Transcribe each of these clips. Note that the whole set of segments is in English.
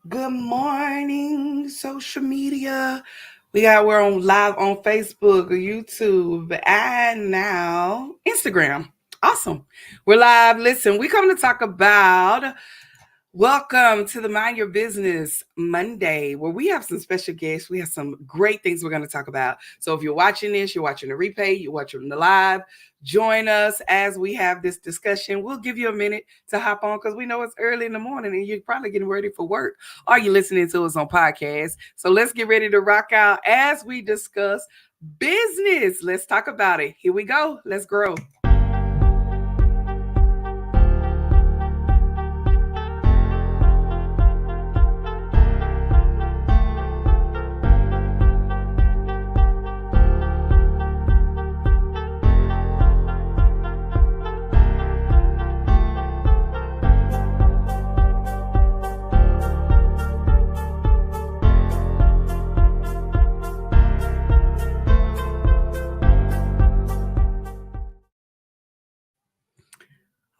Good morning, social media. We're on live on Facebook or YouTube and now Instagram. Awesome. We're live. Listen, we come to talk about welcome to the Mind Your Business Monday, where we have some special guests. We have some great things we're going to talk about. So if you're watching this, you're watching the replay, you're watching the live, join us as we have this discussion. We'll give you a minute to hop on because we know it's early in the morning and you're probably getting ready for work or you're listening to us on podcast. So let's get ready to rock out as we discuss business. Let's talk about it. Here we go. Let's grow.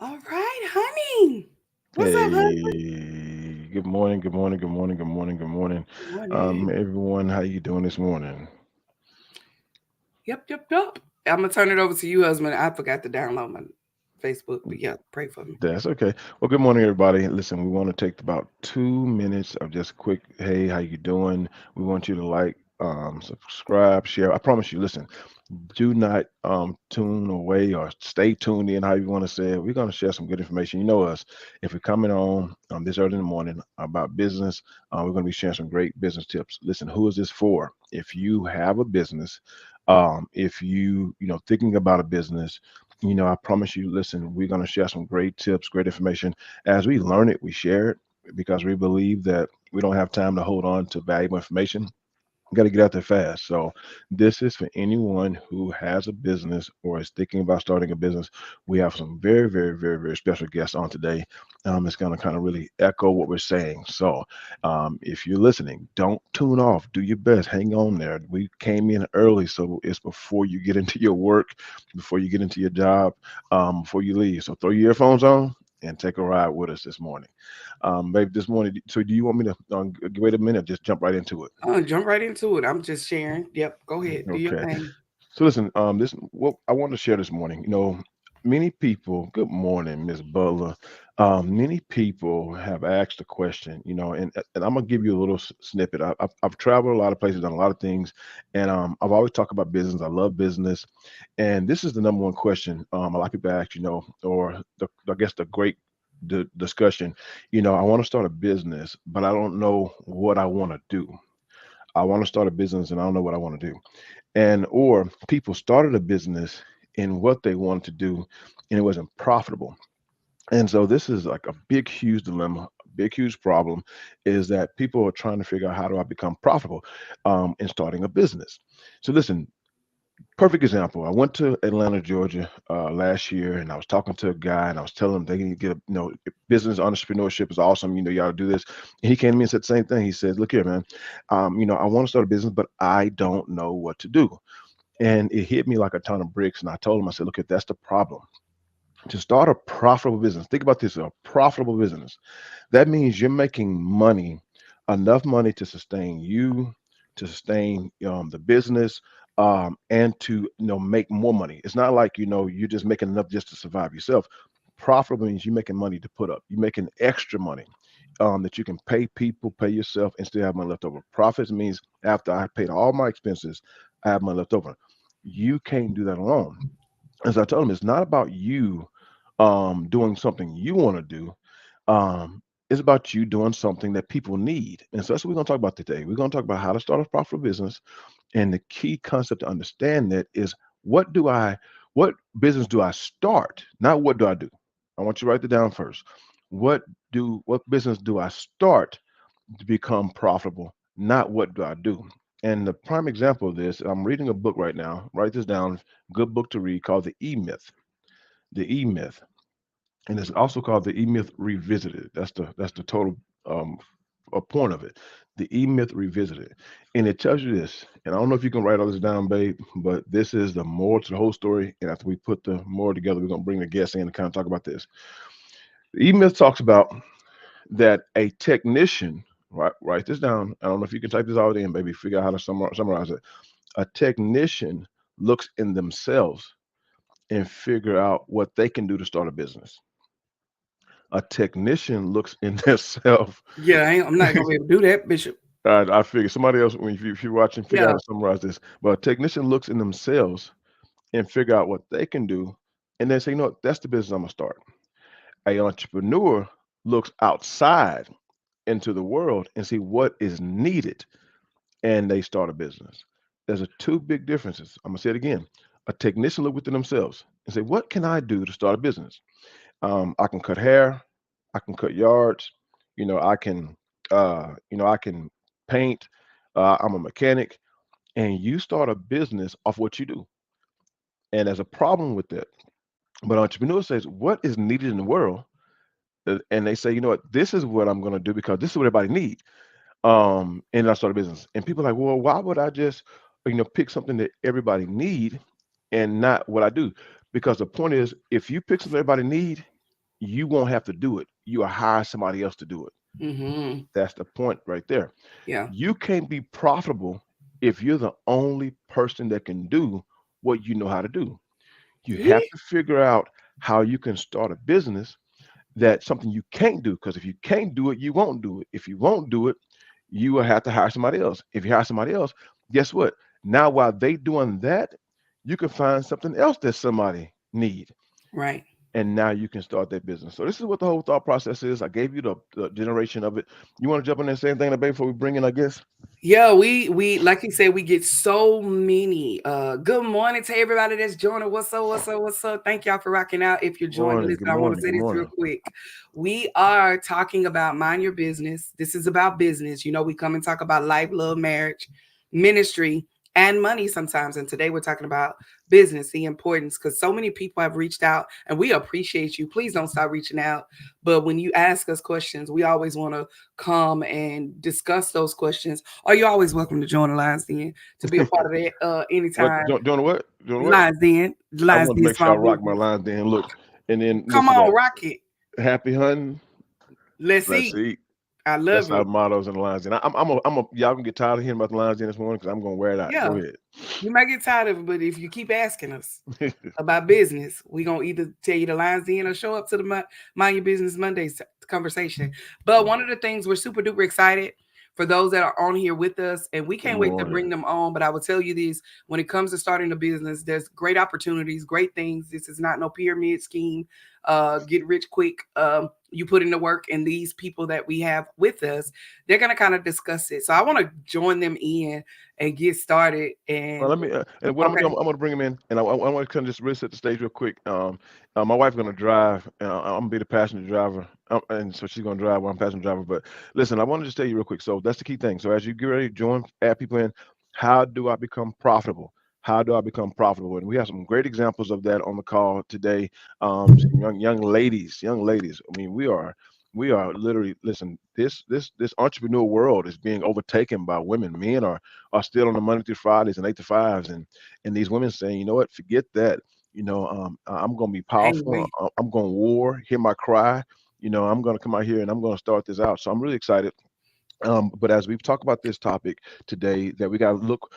All right, honey. What's up, husband? Hey, good morning, good morning, good morning, good morning, good morning. Good morning. Everyone, how you doing this morning? Yep. I'm gonna turn it over to you, husband. I forgot to download my Facebook, but yeah, pray for me. That's okay. Well, good morning, everybody. Listen, we want to take about 2 minutes of just quick, hey, how you doing? We want you to like, subscribe, share. I promise you, listen, do not tune away or stay tuned in, how you want to say it. We're going to share some good information. You know us. If we're coming on this early in the morning about business, we're going to be sharing some great business tips. Listen, who is this for? If you have a business, if thinking about a business, I promise you, listen, we're going to share some great tips, great information. As we learn it, we share it because we believe that we don't have time to hold on to valuable information. Got to get out there fast. So this is for anyone who has a business or is thinking about starting a business. We have some very, very, very, very special guests on today. It's going to kind of really echo what we're saying. So if you're listening, don't tune off. Do your best. Hang on there. We came in early, so it's before you get into your work, before you get into your job, before you leave. So throw your earphones on and take a ride with us this morning. Babe, this morning, so do you want me to wait a minute, just jump right into it? Jump right into it. I'm just sharing. Yep, go ahead. Do your Okay. thing. So listen, this what I want to share this morning. Many people. Good morning, Miss Butler. Many people have asked a question. And I'm gonna give you a little snippet. I've traveled a lot of places, done a lot of things, and I've always talked about business. I love business, and this is the number one question. A lot of people ask, or I guess the great discussion. I want to start a business, but I don't know what I want to do. I want to start a business, and I don't know what I want to do, and or people started a business in what they wanted to do and it wasn't profitable. And so this is like a big huge dilemma, a big huge problem, is that people are trying to figure out, how do I become profitable in starting a business. So listen, perfect example, I went to Atlanta, Georgia last year, and I was talking to a guy and I was telling him they can get business entrepreneurship is awesome, you ought to do this. And he came to me and said the same thing. He said, look here, man, I want to start a business, but I don't know what to do. And it hit me like a ton of bricks. And I told him, I said, look, that's the problem. To start a profitable business, think about this, a profitable business. That means you're making money, enough money to sustain you, to sustain the business, and to make more money. It's not like you're just making enough just to survive yourself. Profitable means you're making money to put up. You're making extra money that you can pay people, pay yourself, and still have money left over. Profits means after I paid all my expenses, I have money left over. You can't do that alone. As I told him, it's not about you doing something you want to do. It's about you doing something that people need. And so that's what we're going to talk about today. We're going to talk about how to start a profitable business. And the key concept to understand that is, what business do I start? Not what do I do? I want you to write it down first. What business do I start to become profitable? Not what do I do? And the prime example of this, I'm reading a book right now. Write this down. Good book to read, called The E Myth. The E Myth, and it's also called The E Myth Revisited. That's the total um, a point of it. The E Myth Revisited, and it tells you this. And I don't know if you can write all this down, babe, but this is the moral to the whole story. And after we put the moral together, we're gonna bring the guests in and kind of talk about this. The E Myth talks about that a technician. Write this down. I don't know if you can type this out in, baby. Figure out how to summarize it. A technician looks in themselves and figure out what they can do to start a business. A technician looks in themselves. Yeah, I'm not gonna be able to do that, Bishop. I figure somebody else, when if you're watching, figure out Yeah. how to summarize this. But a technician looks in themselves and figure out what they can do, and then say, you know what, that's the business I'm gonna start. A entrepreneur looks outside into the world and see what is needed, and they start a business. There's a two big differences. I'm gonna say it again. A technician look within themselves and say, what can I do to start a business? I can cut hair, I can cut yards, I can paint. I'm a mechanic, and you start a business off what you do. And there's a problem with that. But entrepreneur says, what is needed in the world? And they say, you know what, this is what I'm going to do because this is what everybody needs. And I start a business. And people are like, well, why would I just, pick something that everybody need and not what I do? Because the point is, if you pick something everybody need, you won't have to do it. You will hire somebody else to do it. Mm-hmm. That's the point right there. Yeah. You can't be profitable if you're the only person that can do what you know how to do. You Yeah. have to figure out how you can start a business that's something you can't do. Because if you can't do it, you won't do it. If you won't do it, you will have to hire somebody else. If you hire somebody else, guess what? Now while they doing that, you can find something else that somebody need, Right. and now you can start that business. So this is what the whole thought process is. I gave you the generation of it. You want to jump in there and say anything today before we bring in, I guess? Yeah, we like you said, we get so many. Good morning to everybody that's joining. What's up? What's up? What's up? Thank y'all for rocking out. If you're Good joining, morning. listen, Good I want to morning. say Good this real morning. quick. We are talking about mind your business. This is about business. You know, we come and talk about life, love, marriage, ministry, and money sometimes. And today we're talking about business, the importance, because so many people have reached out, and we appreciate you. Please don't stop reaching out. But when you ask us questions, we always want to come and discuss those questions. Are you always welcome to join the Lions Den to be a part of that What anytime? doing what? Doing what? Lions Den, I Lions wanted to Den make sure I Small rock my Business. lines then. Look, and then Come listen on, up. rock it. Happy hunting. Let's Let's eat. eat. I That's love our it. mottos in the lines. And y'all gonna get tired of hearing about the lines in this morning because I'm gonna wear it out. Go Yeah, ahead. you might get tired of it, but if you keep asking us about business, we're going to either tell you the lines in or show up to the Mind Your Business Mondays conversation. But one of the things we're super duper excited for those that are on here with us, and we Good can't wait to bring morning. them on. But I will tell you this, when it comes to starting a business, there's great opportunities, great things. This is not no pyramid scheme, get rich quick. You put in the work, and these people that we have with us, they're going to kind of discuss it. So I want to join them in and get started. Well, And let me. And what I'm gonna okay, do, I'm gonna bring him in, and I want to kind of just really set the stage real quick. My wife's gonna drive, and I'm gonna be the passenger driver, and so she's gonna drive while I'm passenger driver. But listen, I want to just tell you real quick. So that's the key thing. So as you get ready to join, add people in. How do I become profitable? How do I become profitable? And we have some great examples of that on the call today. Some young ladies, young ladies. I mean, we are literally, listen. This entrepreneur world is being overtaken by women. Men are still on the Monday through Fridays and 8 to 5s, and these women saying, you know what, forget that. I'm going to be can't powerful. wait. I'm going to war. Hear my cry. I'm going to come out here and I'm going to start this out. So I'm really excited. But as we've talked about this topic today, that we got to look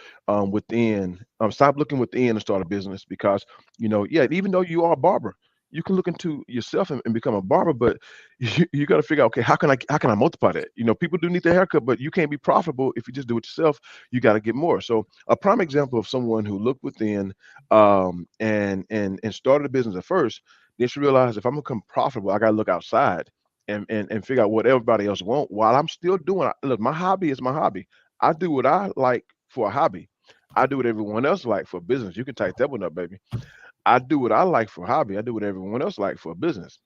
within, stop looking within and start a business because, yeah, even though you are a barber, you can look into yourself and become a barber, but you got to figure out, okay, how can I multiply that? People do need their haircut, but you can't be profitable if you just do it yourself. You got to get more. So a prime example of someone who looked within and started a business at first, they should realize if I'm gonna become profitable, I got to look outside and figure out what everybody else want while I'm still doing. Look, my hobby is my hobby. I do what I like for a hobby. I do what everyone else like for business. You can type that one up, baby. I do what I like for a hobby. I do what everyone else like for a business.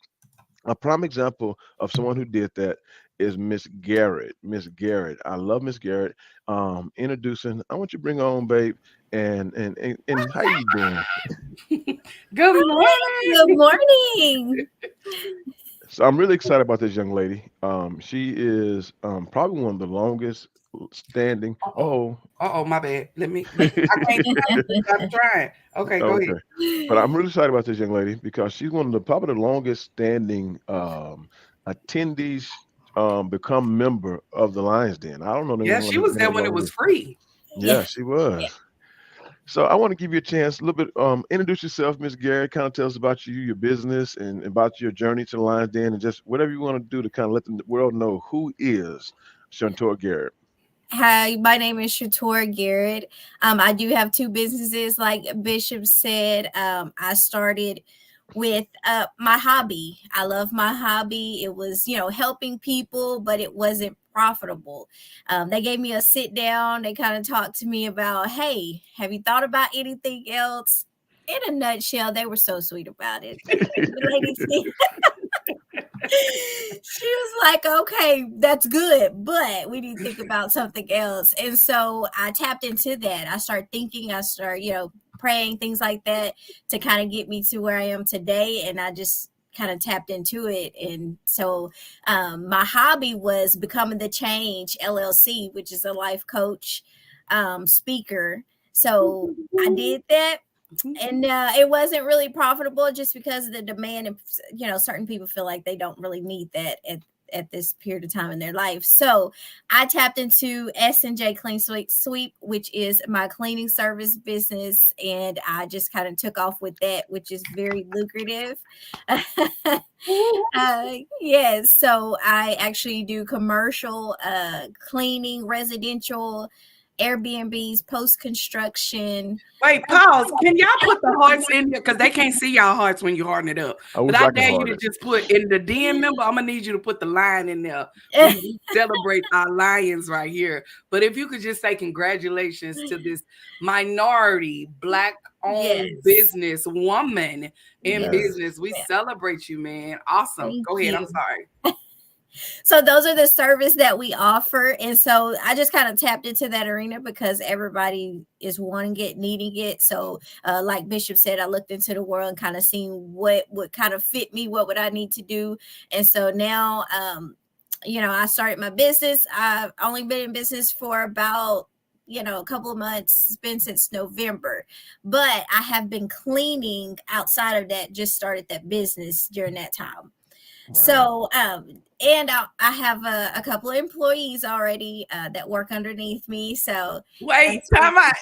A prime example of someone who did that is Miss Garrett. Miss Garrett. I love Miss Garrett. Introducing, I want you to bring on, babe. And how you doing? Good Hi, good morning. morning. So I'm really excited about this young lady. She is probably one of the longest standing. Uh-oh. Oh, Uh-oh, my bad. I can't stop trying. Okay, go ahead. okay. But I'm really excited about this young lady because she's one of the probably the longest standing attendees become member of the Lions Den. I don't know Yeah, she was there anyone when it know was this. free. Yeah, she was. So I want to give you a chance, a little bit, introduce yourself, Miss Garrett. Kind of tell us about you, your business, and about your journey to the Lions Den, and just whatever you want to do to kind of let the world know who is Shantor Garrett. Hi, my name is Shator Garrett. I do have two businesses, like Bishop said. I started with my hobby. I love my hobby. It was, helping people, but it wasn't profitable. They gave me a sit down. They kind of talked to me about, hey, have you thought about anything else? In a nutshell, they were so sweet about it. The lady said, she was like, okay, that's good, but we need to think about something else. And so I tapped into that. I started thinking, I started, praying, things like that to kind of get me to where I am today. And I just kind of tapped into it. And so my hobby was Becoming the Change LLC, which is a life coach speaker. So I did that, and it wasn't really profitable just because of the demand, and certain people feel like they don't really need that at this period of time in their life. So I tapped into S&J Clean Sweep, which is my cleaning service business, and I just kind of took off with that, which is very lucrative. Yes, so I actually do commercial cleaning, residential, Airbnbs, post construction. Wait, pause. Can y'all put the hearts in there? Because they can't see y'all hearts when you harden it up. I But wish I I could dare you hard to it. just put in the DM member. I'm gonna need you to put the line in there. We celebrate our lions right here. But if you could just say congratulations to this minority black owned Yes, business woman in yes, Yes. business. We celebrate you, man. Awesome. thank Go ahead. I'm you. sorry. So those are the service that we offer, and so I just kind of tapped into that arena because everybody is wanting it, needing it. So like Bishop said, I looked into the world and kind of seen what would kind of fit me, what would I need to do. And so now I started my business. I've only been in business for about a couple of months. It's been since November, but I have been cleaning outside of that, just started that business during that time. Right. So, and I have a couple of employees already that work underneath me. So Wait, that's what. time out.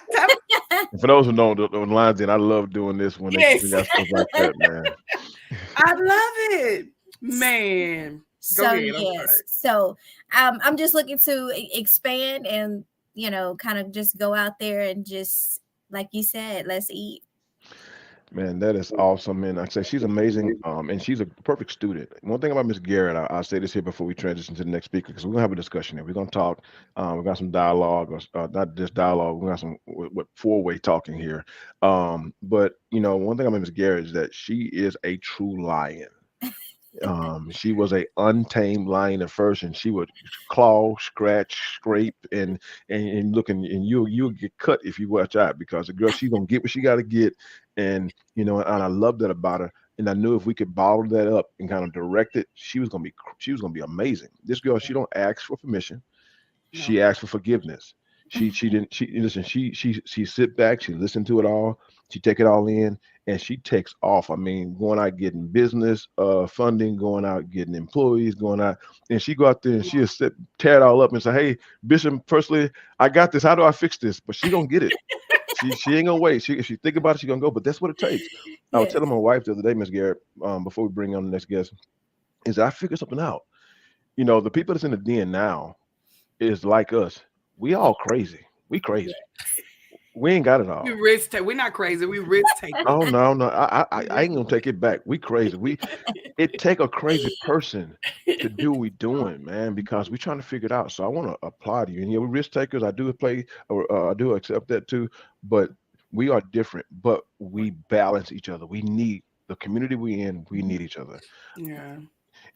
And for those who know the Lions Den, I love doing this when they Yes, got stuff like that, man. I love it, man. Go So ahead. I'm yes, sorry. so I'm just looking to expand and kind of just go out there and just like you said, let's eat. Man, that is awesome. And I say she's amazing. And she's a perfect student. One thing about Miss Garrett, I'll say this here before we transition to the next speaker, because we're gonna have a discussion here. We're gonna talk. We got some dialogue, or not just dialogue. We got some what four-way talking here. But one thing about Miss Garrett is that she is a true lion. She was a untamed lion at first, and she would claw, scratch, scrape, and look, and you'll get cut if you watch out, because the girl, she's gonna get what she got to get. And and I love that about her. And I knew if we could bottle that up and kind of direct it, she was gonna be amazing. This girl, she don't ask for permission. No. She asked for forgiveness. She didn't she listen, she sit back, she listened to it all, she take it all in, and she takes off. I mean, going out getting business funding, going out getting employees, going out, and she go out there and she'll sit, tear it all up and say, hey, Bishop, firstly, I got this. How do I fix this? But she gonna get it. She ain't gonna wait. If she think about it, she gonna go. But that's what it takes. I was telling Yes. my wife the other day, Miss Garrett, before we bring on the next guest, is that I figured something out. The people that's in the den now is like us. We all crazy. We crazy. We ain't got it We all. risk take. We're not crazy. We risk takers. Oh no, no. We I risk. ain't gonna take it back. We crazy. It take a crazy person to do what we doing, man, because we trying to figure it out. So I want to applaud you. And we risk takers. I do play, or I do accept that too. But we are different. But we balance each other. We need the community we in. We need each other. Yeah.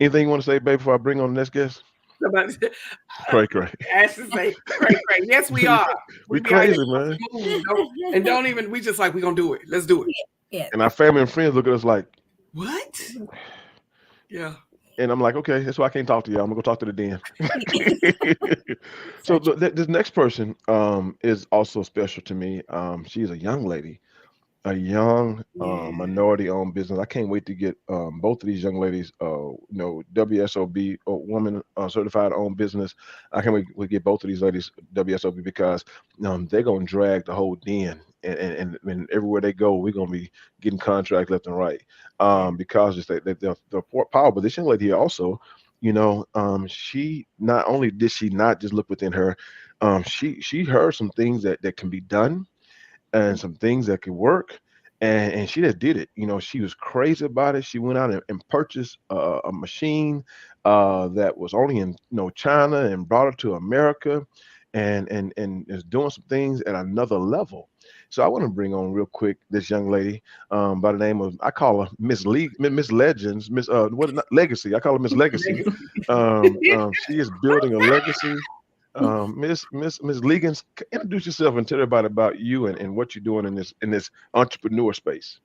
Anything you want to say, babe, before I bring on the next guest? Somebody, Cray, cray. Ashley say, cray, cray. Yes, we are. We We be out here crazy, man. smooth. Don't even, we just like, we going to do it. Let's do it. Yeah. And our family and friends look at us like, What? Yeah. and I'm like, okay, that's why I can't talk to y'all. I'm gonna go talk to the den. So Such this next person is also special to me. She is a young lady. a young Yeah. minority-owned business. I can't wait to get both of these young ladies, WSOB woman certified owned business. I can't wait to get both of these ladies WSOB because they're gonna drag the whole den, and everywhere they go, we're gonna be getting contracts left and right. Yeah. Because just the power. But this young lady here also, she not only did she not just look within her, she heard some things that can be done and some things that could work. And she just did it. She was crazy about it. She went out and purchased a machine that was only in China and brought it to America, and is doing some things at another level. So I want to bring on real quick this young lady by the name of, I call her Miss Legends, Miss what not Legacy. I call her Miss Legacy. She is building a legacy. Miss Legans, introduce yourself and tell everybody about you and what you're doing in this entrepreneur space.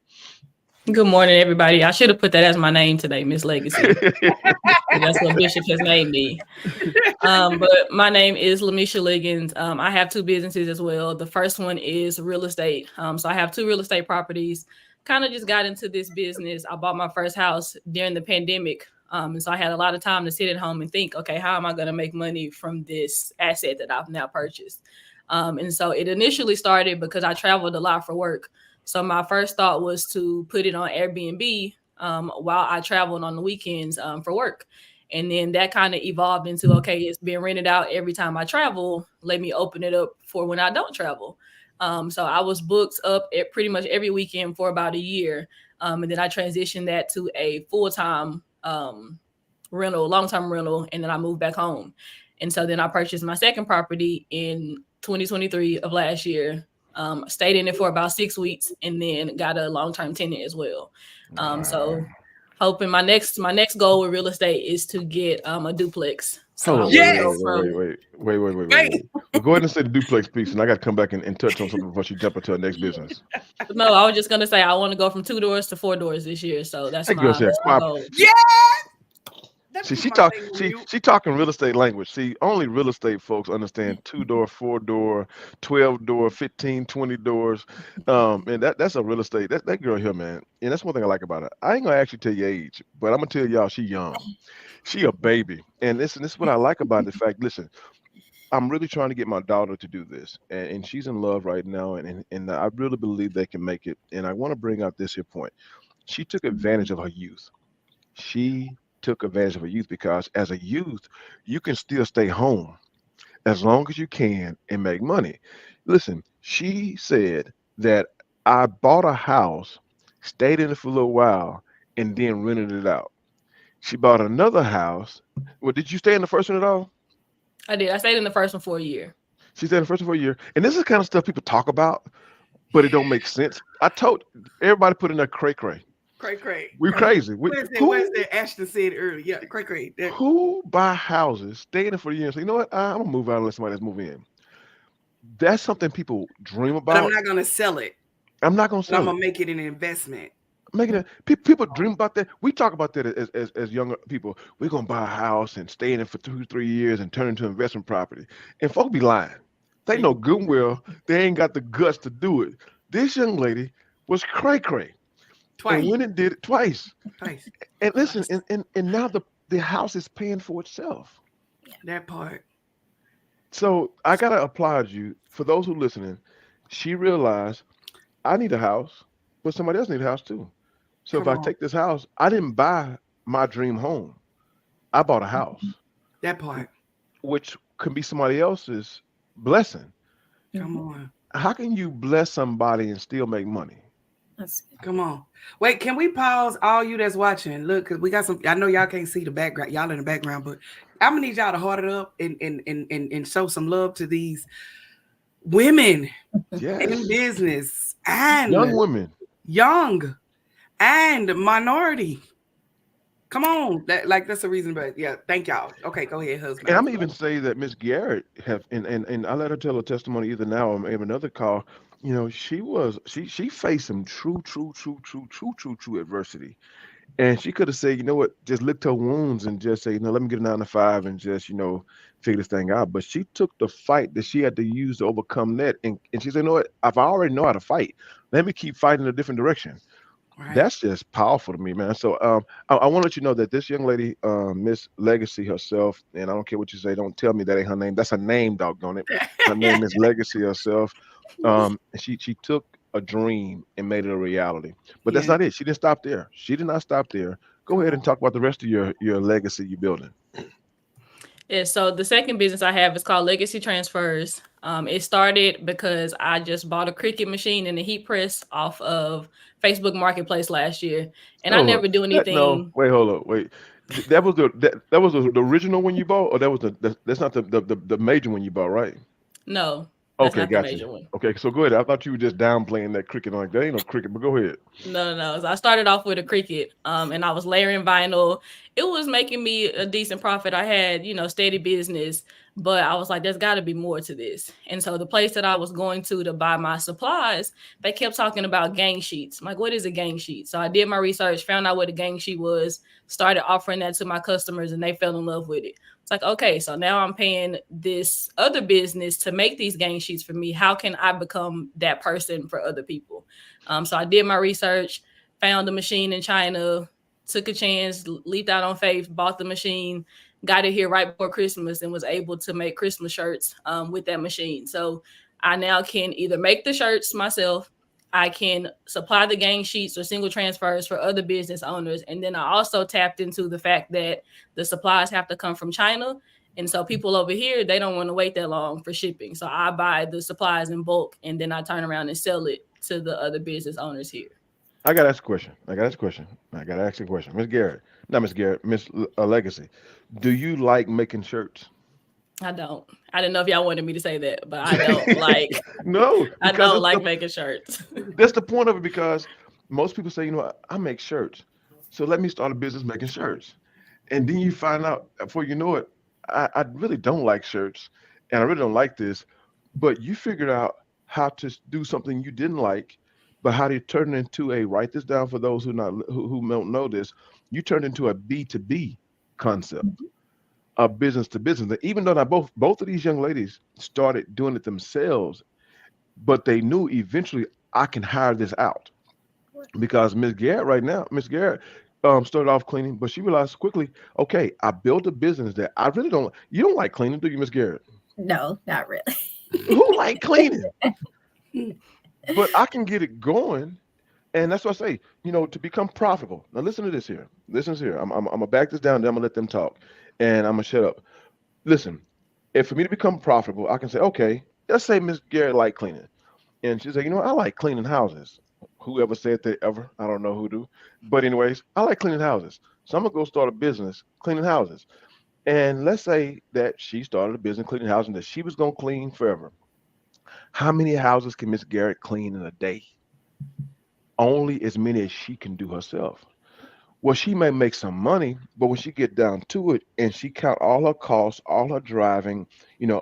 Good morning, everybody. I should have put that as my name today, Miss Legacy. That's what Bishop has named me. But my name is Lamisha Liggins. I have two businesses as well. The first one is real estate. So I have two real estate properties. Kind of just got into this business. I bought my first house during the pandemic. And so I had a lot of time to sit at home and think, okay, how am I going to make money from this asset that I've now purchased? And so it initially started because I traveled a lot for work. So my first thought was to put it on Airbnb while I traveled on the weekends for work. And then that kind of evolved into, okay, it's being rented out every time I travel. Let me open it up for when I don't travel. So I was booked up at pretty much every weekend for about a year. And then I transitioned that to a full-time rental, long-term rental, and then I moved back home. And so then I purchased my second property in 2023 of last year. Stayed in it for about 6 weeks and then got a long-term tenant as well. Wow. So hoping my next goal with real estate is to get a duplex. So I Hold on, wait, want to wait, go Yes. wait, wait, from wait, wait, wait, wait, wait, Right. wait. Well, go ahead and say the duplex piece, and I got to come back and touch on something before she jump into her next business. no, I was just gonna say I want to go from 2 doors to 4 doors this year. So that's That girl my said, that's my "Pop." goal. She, Yeah. Let me see, get she my talk. thing on She mute. she talking real estate language. See, only real estate folks understand 2 door, 4 door, 12 door, 15, 20 doors. And that's a real estate. That girl here, man. And that's one thing I like about her. I ain't gonna actually tell your age, but I'm gonna tell y'all she young. She a baby. And this is what I like about the fact. Listen, I'm really trying to get my daughter to do this, and she's in love right now, and I really believe they can make it. And I want to bring out this here point. She took advantage of her youth. She took advantage of her youth because as a youth, you can still stay home as long as you can and make money. Listen, she said that I bought a house, stayed in it for a little while, and then rented it out. She bought another house. Well, did you stay in the first one at all? I did. I stayed in the first one for a year. She stayed in the first one for a year. And this is the kind of stuff people talk about, but it don't make sense. I told everybody put in there cray cray. Cray cray. We Cray. crazy. Where's that? Where's that? Ashton said earlier. Yeah, cray cray. Who buy houses, stay in it for a year and say, you know what, I'm gonna move out and let somebody else move in. That's something people dream But I'm about. not gonna sell it. I'm not gonna But I'm sell it. gonna make it an investment. Making it people dream about that. We talk about that as younger people. We're gonna buy a house and stay in it for 2 3 years and turn it into investment property. And folk be lying. They know good and well they ain't got the guts to do it. This young lady was cray cray and Twice. went and did it twice. Twice. And listen, and now the house is paying for itself. That part. So I gotta applaud you for those who listening. She realized I need a house, but somebody else need a house too. So if Come I on. take this house, I didn't buy my dream home. I bought a house, That part. which could be somebody else's blessing. Come Mhm. on. How can you bless somebody and still make money? That's Come on. Wait, can we pause all you that's watching? Look, because we got some. I know y'all can't see the background, y'all in the background, but I'm gonna need y'all to hold it up and show some love to these women in Yes. business and Young women. young and minority. Come on. That's a reason, but yeah, thank y'all. Okay, go ahead, And husband. I'm even say that Miss Garrett have and I let her tell her testimony either now or maybe another call. She faced some true adversity. And she could have said, you know what, just licked her wounds and just say, let me get a 9 to 5 and just, figure this thing out. But she took the fight that she had to use to overcome that. And she said, you know what, if I already know how to fight, let me keep fighting in a different direction. Right. That's just powerful to me, man. So I want to let you know that this young lady, Miss Legacy herself, and I don't care what you say, don't tell me that ain't her name. That's her name, doggone it. Her name is Legacy herself. She took a dream and made it a reality. But that's Yeah. not it. She didn't stop there. She did not stop there. Go Come ahead on. and talk about the rest of your legacy you're building. Yeah, so the second business I have is called Legacy Transfers. It started because I just bought a Cricut machine and a heat press off of Facebook Marketplace last year, and I Hold up. never do That no, anything. wait, hold up, wait. That was the original one you bought, or that's not the major one you bought, right? No, that's Okay, not the got you. major one. Okay, so go ahead. I thought you were just downplaying that cricket. Like that ain't no cricket, but go ahead. No, no. So I started off with a Cricut, and I was layering vinyl. It was making me a decent profit. I had, steady business, but I was like, there's got to be more to this. And so the place that I was going to buy my supplies, they kept talking about gang sheets. I'm like, what is a gang sheet? So I did my research, found out what a gang sheet was, started offering that to my customers, and they fell in love with it. It's like, okay, so now I'm paying this other business to make these gang sheets for me. How can I become that person for other people? So I did my research, found a machine in China, took a chance, leaped out on faith, bought the machine, got it here right before Christmas, and was able to make Christmas shirts with that machine. So I now can either make the shirts myself, I can supply the gang sheets or single transfers for other business owners. And then I also tapped into the fact that the supplies have to come from China. And so people over here, they don't want to wait that long for shipping. So I buy the supplies in bulk and then I turn around and sell it to the other business owners here. I got to ask a question. I got to ask a question. I got to ask a question. Miss Garrett, not Miss Garrett, Miss Legacy. Do you like making shirts? I don't. I didn't know if y'all wanted me to say that, but I don't like No, I because don't like making shirts. that's the point of it. Because most people say, I make shirts, so let me start a business making shirts. And then you find out before you know it, I really don't like shirts, and I really don't like this. But you figured out how to do something you didn't like, but how to turn it into a, write this down for those who don't know this. You turned into a B2B concept, a business to business. And even though now both of these young ladies started doing it themselves, but they knew eventually I can hire this out because Miss Garrett right now, Miss Garrett started off cleaning, but she realized quickly, okay, I built a business that I really don't. You don't like cleaning, do you, Miss Garrett? No, not really. Who like cleaning? But I can get it going, and that's what I say. To become profitable. Now listen to this here. Listen to this here. I'm gonna back this down. Then I'm gonna let them talk, and I'm gonna shut up. Listen, if for me to become profitable, I can say, okay, let's say Miss Garrett like cleaning. And she's like, I like cleaning houses. Whoever said that ever, I don't know who do. But anyways, I like cleaning houses. So I'm gonna go start a business cleaning houses. And let's say that she started a business cleaning houses and that she was gonna clean forever. How many houses can Miss Garrett clean in a day? Only as many as she can do herself. Well, she may make some money, but when she get down to it and she count all her costs, all her driving,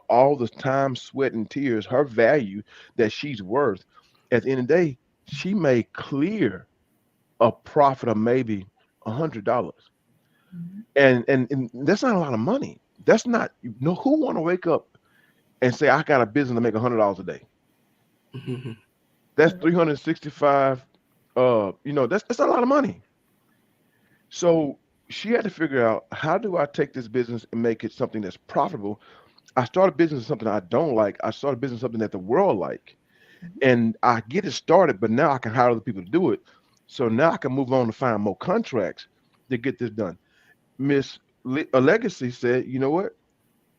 all the time, sweat, and tears, her value that she's worth, at the end of the day, she may clear a profit of maybe $100. Mhm. And that's not a lot of money. That's not, who want to wake up and say, I got a business to make $100 a day. Mhm. That's 365. That's a lot of money. So she had to figure out, how do I take this business and make it something that's profitable? I started business something I don't like. I started business something that the world like, and I get it started. But now I can hire other people to do it. So now I can move on to find more contracts to get this done. Miss Legacy said, you know what?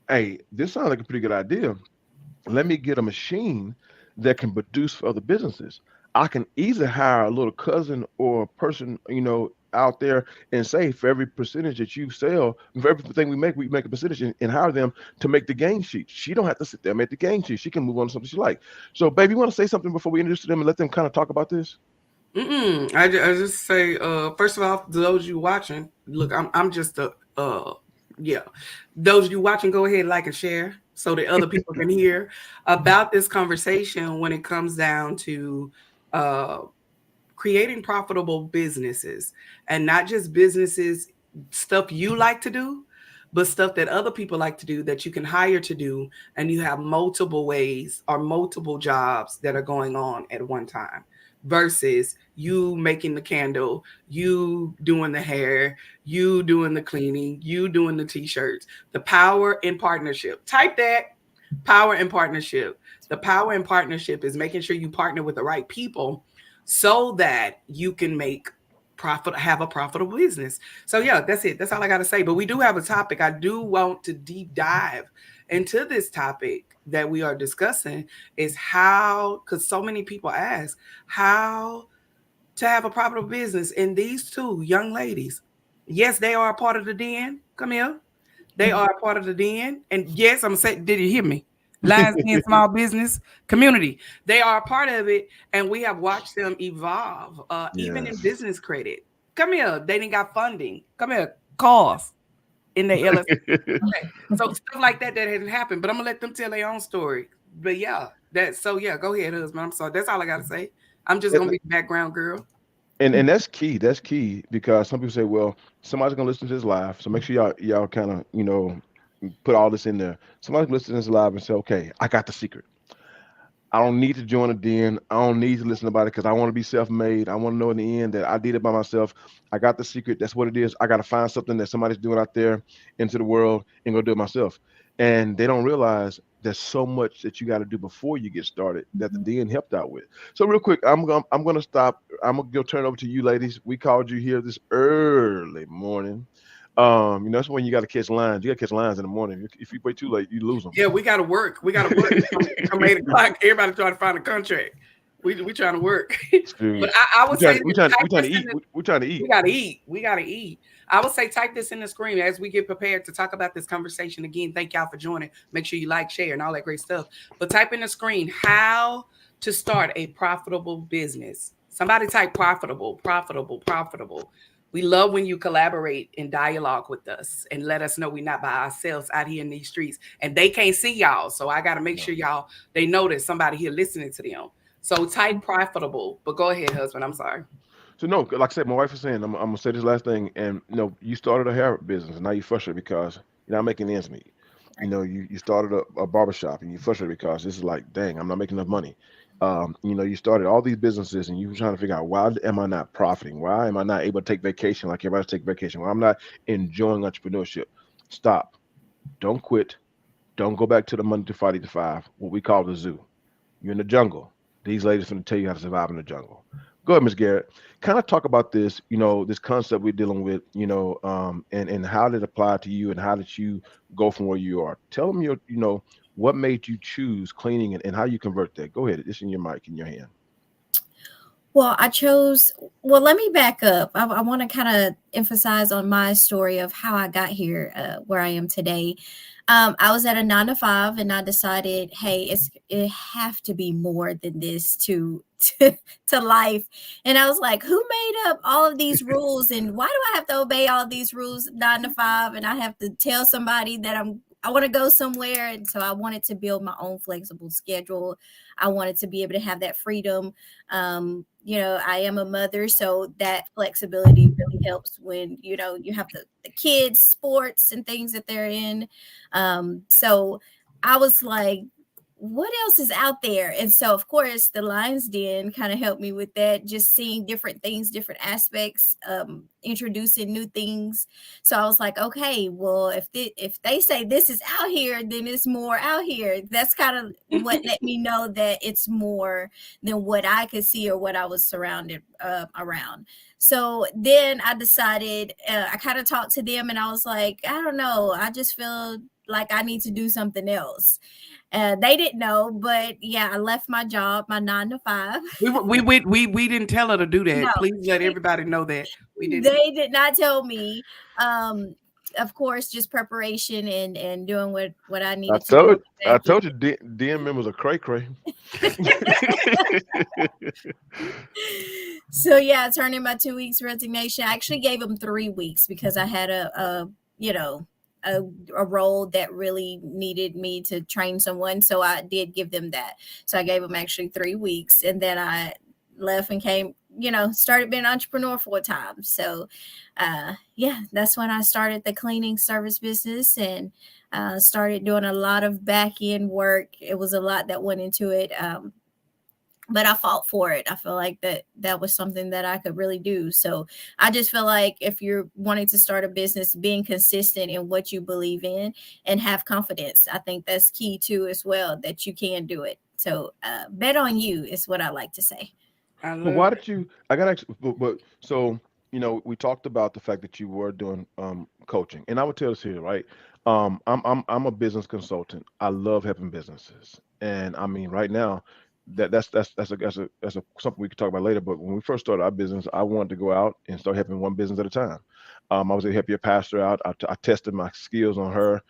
Hey, this sounds like a pretty good idea. Let me get a machine that can produce for other businesses. I can easily hire a little cousin or a person, out there and say, for every percentage that you sell, for everything we make a percentage and hire them to make the game sheet. She don't have to sit there and make the game sheet. She can move on to something she like. So, baby, you want to say something before we introduce them and let them kind of talk about this? I just say, first of all, those you watching, look, I'm just a, yeah. Those you watching, go ahead, like and share so that other people can hear about this conversation when it comes down to uh creating profitable businesses, and not just businesses, stuff you like to do, but stuff that other people like to do that you can hire to do. And you have multiple ways or multiple jobs that are going on at one time versus you making the candle, you doing the hair, you doing the cleaning, you doing the t-shirts. The power in partnership. Type that, power in partnership. The power in partnership is making sure you partner with the right people so that you can make profit, have a profitable business. So yeah, that's it. That's all I got to say. But we do have a topic. I do want to deep dive into this topic that we are discussing, is how, because so many people ask how to have a profitable business. And these two young ladies, yes, they are a part of the den. Come here. They are a part of the den. And yes, I'm going to say, did you hear me? Lions Den Small Business Community. They are a part of it. And we have watched them evolve, even in Yes. business credit. Come here. They didn't got funding. Come here. Cars in the LS. Okay. So stuff like that hasn't happened. But I'm going to let them tell their own story. But yeah, yeah, go ahead, husband. I'm sorry. That's all I got to say. I'm just going to be the background girl. And that's key. That's key because some people say, well, somebody's gonna listen to this live, so make sure y'all kind of put all this in there. Somebody's gonna listen to this live and say, okay, I got the secret. I don't need to join a den. I don't need to listen about it because I want to be self-made. I want to know in the end that I did it by myself. I got the secret. That's what it is. I got to find something that somebody's doing out there into the world and go do it myself. And they don't realize there's so much that you got to do before you get started that the den helped out with. So real quick, I'm gonna stop. I'm gonna go turn over to you, ladies. We called you here this early morning. That's when you got to catch lines. You got to catch lines in the morning. If you wait too late, you lose them. Yeah, we got to work. We got to work from 8 o'clock. Everybody trying to find a contract. We trying to work. But I would say we trying to eat. We're trying to eat. We gotta eat. We gotta eat. I would say type this in the screen as we get prepared to talk about this conversation again. Thank y'all for joining. Make sure you like, share, and all that great stuff. But type in the screen how to start a profitable business. Somebody type profitable, profitable, profitable. We love when you collaborate and dialogue with us and let us know we're not by ourselves out here in these streets. And they can't see y'all. So I got to make sure y'all, they know there's somebody here listening to them. So type profitable. But go ahead, husband. I'm sorry. So no, like I said, my wife was saying, I'm gonna say this last thing, and you started a hair business, and now you're frustrated because you're not making ends meet. You started a barbershop, and you're frustrated because this is like, dang, I'm not making enough money. You started all these businesses, and you were trying to figure out why am I not profiting? Why am I not able to take vacation like everybody's taking vacation? Why I'm not enjoying entrepreneurship? Stop. Don't quit. Don't go back to the Monday to Friday to 5, what we call the zoo. You're in the jungle. These ladies are going to tell you how to survive in the jungle. Go ahead, Ms. Garrett. Kind of talk about this, this concept we're dealing with, and how did it apply to you and how did you go from where you are? Tell them what made you choose cleaning and how you convert that. Go ahead. It's in your mic in your hand. Well, let me back up. I want to kind of emphasize on my story of how I got here, where I am today. I was at a 9 to 5 and I decided, hey, it have to be more than this to life. And I was like, who made up all of these rules? And why do I have to obey all these rules 9 to 5? And I have to tell somebody that I want to go somewhere. And so I wanted to build my own flexible schedule. I wanted to be able to have that freedom. I am a mother, so that flexibility really helps when, you have the kids, sports and things that they're in. So I was like, what else is out there? And so, of course, the Lions Den kind of helped me with that, just seeing different things, different aspects, introducing new things. So I was like, okay, well, if they say this is out here, then it's more out here. That's kind of what let me know that it's more than what I could see or what I was surrounded around. So then I decided, I kind of talked to them and I was like, I don't know, I just feel like I need to do something else. They didn't know, but yeah, I left my job, my 9 to 5. We didn't tell her to do that. No. Please let everybody know that we didn't. They did not tell me. Of course, just preparation and doing what I needed to do. I told you, DM members are cray cray. So yeah, I turned in my 2 weeks resignation. I actually gave them 3 weeks because I had a role that really needed me to train someone. So I did give them that. So I gave them actually 3 weeks, and then I left and came started being an entrepreneur full time. So, yeah, that's when I started the cleaning service business and started doing a lot of back end work. It was a lot that went into it. But I fought for it. I feel like that was something that I could really do. So I just feel like if you're wanting to start a business, being consistent in what you believe in and have confidence, I think that's key too as well, that you can do it. So bet on you is what I like to say. I But love why that. did you? I got to. But so we talked about the fact that you were doing coaching, and I would tell this here, right? I'm a business consultant. I love helping businesses, and I mean, right now, that's a something we could talk about later. But when we first started our business, I wanted to go out and start helping one business at a time. I was able to help your pastor out. I tested my skills on her.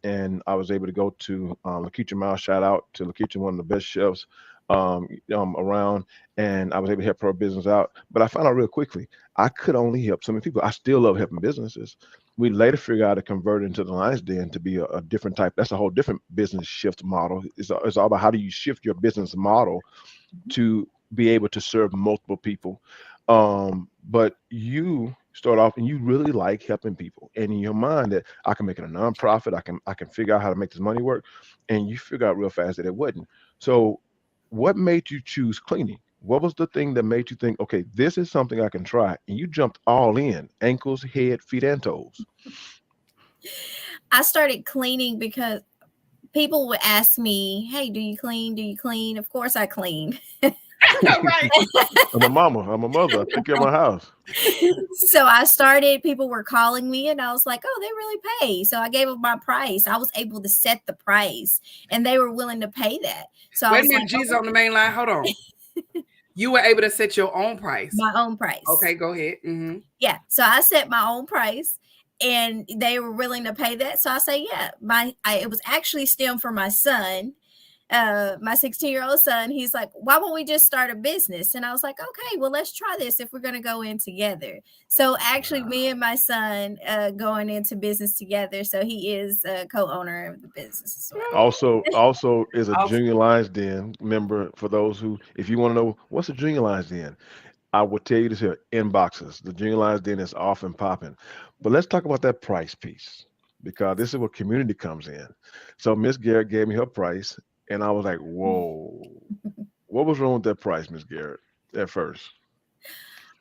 And I was able to go to Lakeisha Miles. Shout out to Lakeisha, one of the best chefs around, and I was able to help her business out. But I found out real quickly I could only help so many people. I still love helping businesses. We later figured out to convert into the Lions Den to be a different type. That's a whole different business shift model. It's all about how do you shift your business model to be able to serve multiple people. But you start off and you really like helping people, and in your mind that I can make it a nonprofit, I can figure out how to make this money work, and you figure out real fast that it wouldn't. So, what made you choose cleaning? What was the thing that made you think, okay, this is something I can try? And you jumped all in, ankles, head, feet, and toes. I started cleaning because people would ask me, "Hey, do you clean? Do you clean?" Of course, I clean. Right. I'm a mama. I'm a mother. I take care of my house. So I started, people were calling me and I was like, oh, they really pay. So I gave them my price. I was able to set the price and they were willing to pay that. So I Wait a was like, minute, Jesus oh, on the main line. Hold on. You were able to set your own price. my own price. Okay, go ahead. Yeah. So I set my own price and they were willing to pay that. So I say, yeah, it was actually stemmed from my son, my 16-year-old son. He's like, why won't we just start a business? And I was like, okay, well, let's try this if we're going to go in together. So actually me and my son going into business together. So he is a co-owner of the business as well. Also is a Awesome. Junior Lions Den member. For those who, if you want to know what's a Junior Lions Den, I will tell you this here: inboxes. The Junior Lions Den is off and popping. But let's talk about that price piece because this is where community comes in. So Miss Garrett gave me her price, and I was like, "Whoa, what was wrong with that price, Miss Garrett?" At first,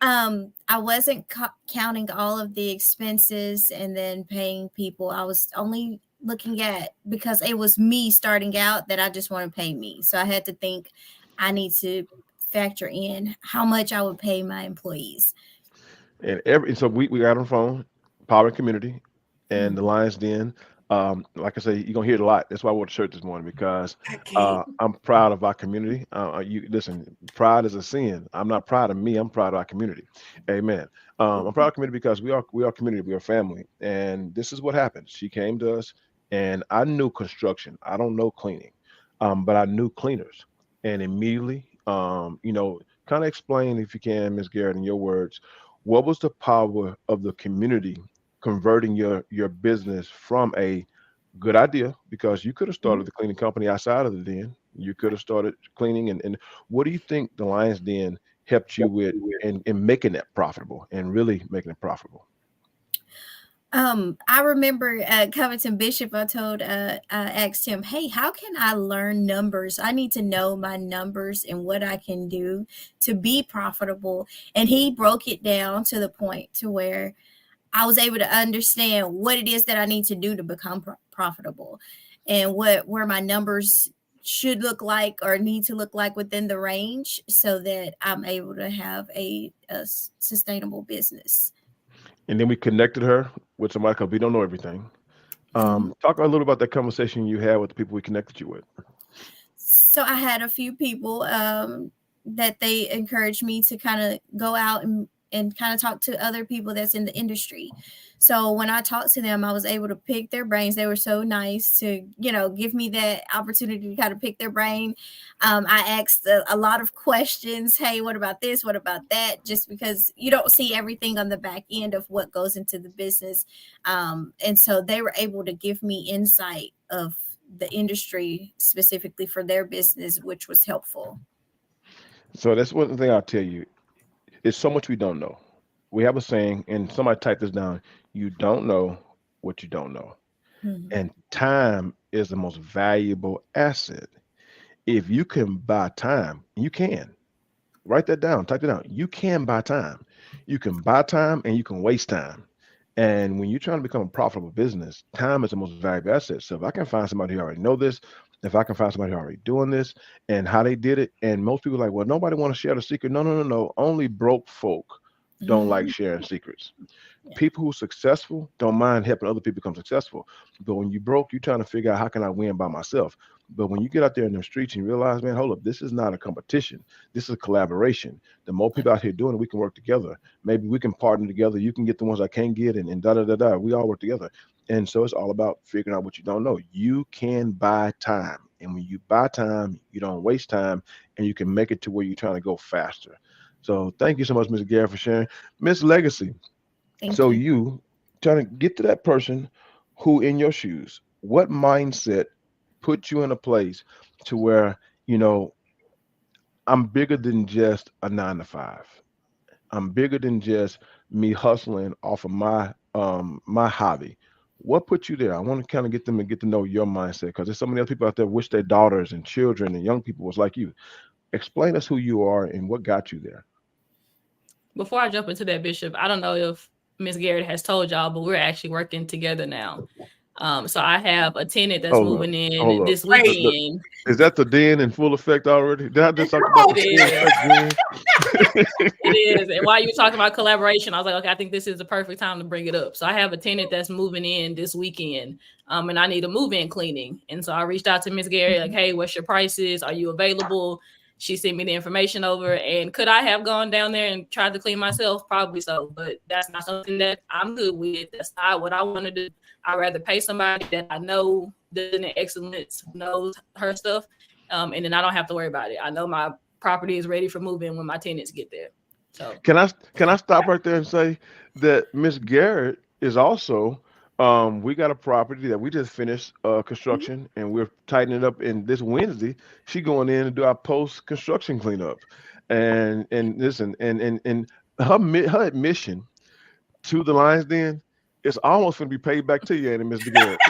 I wasn't counting all of the expenses and then paying people. I was only looking at, because it was me starting out, that I just want to pay me. So I had to think I need to factor in how much I would pay my employees. and so we got on the phone, Power and Community, Mhm. and the Lions Den. Like I say, you're gonna hear it a lot. That's why I wore the shirt this morning because I can't. I'm proud of our community. You listen, pride is a sin. I'm not proud of me. I'm proud of our community. Amen. I'm proud of community because we are community. We are family. And this is what happened. She came to us, and I knew construction. I don't know cleaning, but I knew cleaners, and immediately, kind of explain if you can, Miss Garrett, in your words, what was the power of the community converting your business from a good idea, because you could have Mhm. started the cleaning company outside of the den. You could have started cleaning, and what do you think the Lions Den helped you with in making that profitable and really making it profitable? I remember Covington Bishop. I asked him, "Hey, how can I learn numbers? I need to know my numbers and what I can do to be profitable." And he broke it down to the point to where I was able to understand what it is that I need to do to become profitable, and where my numbers should look like or need to look like within the range, so that I'm able to have a sustainable business. And then we connected her with somebody because we don't know everything. Mhm. Talk a little about that conversation you had with the people we connected you with. So I had a few people that they encouraged me to kind of go out and kind of talk to other people that's in the industry. So when I talked to them, I was able to pick their brains. They were so nice to, give me that opportunity to kind of pick their brain. I asked a lot of questions. Hey, what about this? What about that? Just because you don't see everything on the back end of what goes into the business. And so they were able to give me insight of the industry specifically for their business, which was helpful. So that's one thing I'll tell you. it's so much we don't know. We have a saying, and somebody type this down: you don't know what you don't know. Mhm. And time is the most valuable asset. If you can buy time, you can. Write that down, type it out. You can buy time. You can buy time and you can waste time. And when you're trying to become a profitable business, time is the most valuable asset. So if I can find somebody who already know this, if I can find somebody who already doing this and how they did it, and most people are like, well, nobody want to share the secret. No, no, no, no. Only broke folk don't like Mhm. sharing secrets. Yeah. People who are successful don't mind helping other people become successful. But when you broke, you're trying to figure out how can I win by myself. But when you get out there in the streets and you realize, man, hold up, this is not a competition. This is a collaboration. The more people out here doing it, we can work together. Maybe we can partner together. You can get the ones I can't get, and da da da da. We all work together. And so it's all about figuring out what you don't know. You can buy time. And when you buy time, you don't waste time and you can make it to where you're trying to go faster. So thank you so much, Ms. Garrett, for sharing. Miss Legacy, Thank so you. you trying to get to that person who in your shoes, what mindset put you in a place to where, you know, I'm bigger than just a 9 to 5. I'm bigger than just me hustling off of my hobby. What put you there? I want to kind of get them and get to know your mindset because there's so many other people out there wish their daughters and children and young people was like you. Explain us who you are and what got you there. Before I jump into that, Bishop, I don't know if Miss Garrett has told y'all, but we're actually working together now. So I have a tenant that's Hold up, moving in hold up. this Wait, weekend. Is that the den in full effect already? Did I just talk about come the on. It full is. effect den? It is. And while you were talking about collaboration, I was like, okay, I think this is the perfect time to bring it up. So I have a tenant that's moving in this weekend, and I need a move-in cleaning. And so I reached out to Miss Gary, like, hey, what's your prices? Are you available? She sent me the information over. And could I have gone down there and tried to clean myself? Probably so. But that's not something that I'm good with. That's not what I want to do. I'd rather pay somebody that I know does an excellence, knows her stuff. And then I don't have to worry about it. I know my property is ready for moving when my tenants get there. So Can I stop right there and say that Miss Garrett is also we got a property that we just finished construction and we're tightening it up, and this Wednesday she going in and do our post construction cleanup. And listen, and her admission to the Lions Den is almost going to be paid back to you, ain't it, Mr. Garrett?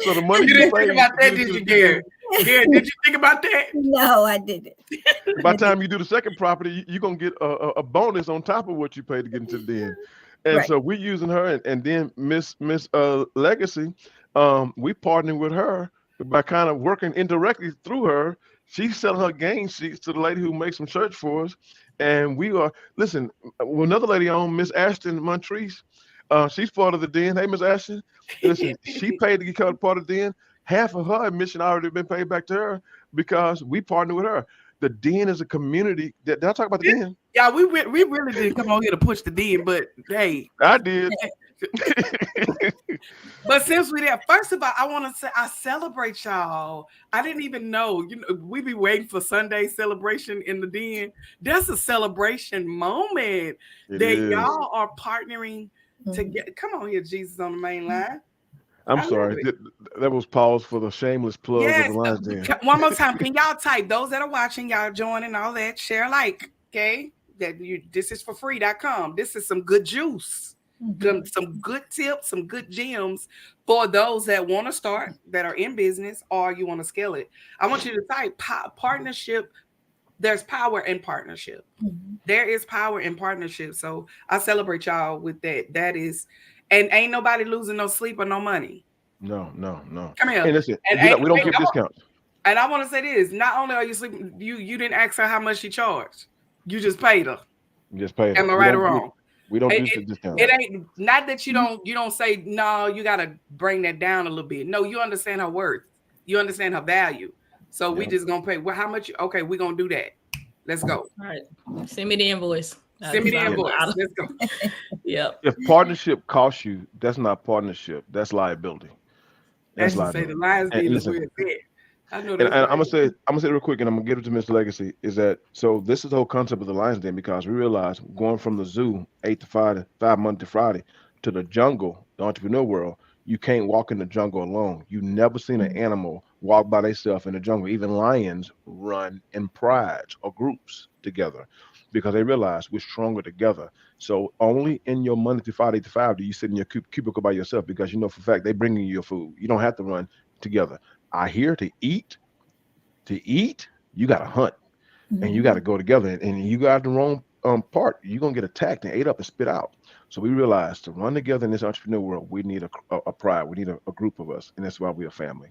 So the money You you didn't think paid about to get that, into did the you, den, Garrett? Garrett, did you think about that? No, I didn't. by I the didn't. time you do the second property, you're gonna get a bonus on top of what you paid to get into the den. And Right. so we're using her, and then Miss Legacy, we partnering with her by kind of working indirectly through her. She's selling her game sheets to the lady who makes some shirts for us, and we are listen. Another lady on Miss Ashton Montrese, she's part of the den. Hey, Miss Ashton, listen, she paid to get part of the den. Half of her admission already been paid back to her because we partner with her. The den is a community. Did I talk about the den? Yeah, we really didn't come on here to push the den, but hey, I did. but since we there, first of all, I want to say I celebrate y'all. I didn't even know. You know, we be waiting for Sunday celebration in the den. That's a celebration moment It that is. y'all are partnering to Mhm. get. Come on here, Jesus on the main line. I'm I love sorry. it. That was pause for the shameless plug of the Yes. Lions Den. One more time. Can y'all type those that are watching, y'all join and all that, share like, okay? That you this is for free.com. This is some good juice. Mhm. Some good tips, some good gems for those that want to start, that are in business, or you want to scale it. I want you to type partnership. There's power in partnership. Mhm. There is power in partnership. So I celebrate y'all with that. That is, and ain't nobody losing no sleep or no money. No, no, no. Come here. And listen, And we don't give discounts. and I want to say this: not only are you sleeping, you didn't ask her how much she charged. You just paid her. We just paid her. Am I right or wrong? We don't It, do it, discounts. it ain't not that you don't say no. You got to bring that down a little bit. No, you understand her worth. You understand her value. So we Yeah. just gonna pay. Well, how much? Okay, we gonna do that. Let's go. all right, send me the invoice. Send me the Yeah. invoice. Let's go. Yep. If partnership costs you, that's not partnership. That's liability. That's As you say, the liability. Lions And Den is listen, where it's at. I know and that's I'm right. gonna say it real quick, and I'm gonna give it to Mr. Legacy. Is that so? This is the whole concept of the Lions Den because we realize going from the zoo 8 to 5, 5 Monday to Friday, to the jungle, the entrepreneur world, you can't walk in the jungle alone. You never seen an Mhm. animal walk by themselves in the jungle. Even lions run in prides or groups together. because they realize we're stronger together. So only in your Monday through Friday to 5 do you sit in your cubicle by yourself, because you know for a fact they bringing you your food. You don't have to run together. I here to eat. To eat, you got to hunt, and you got to Mhm. go together. And you got the wrong part, you're gonna get attacked and ate up and spit out. So we realized to run together in this entrepreneur world, we need a pride. We need a group of us, and that's why we're a family.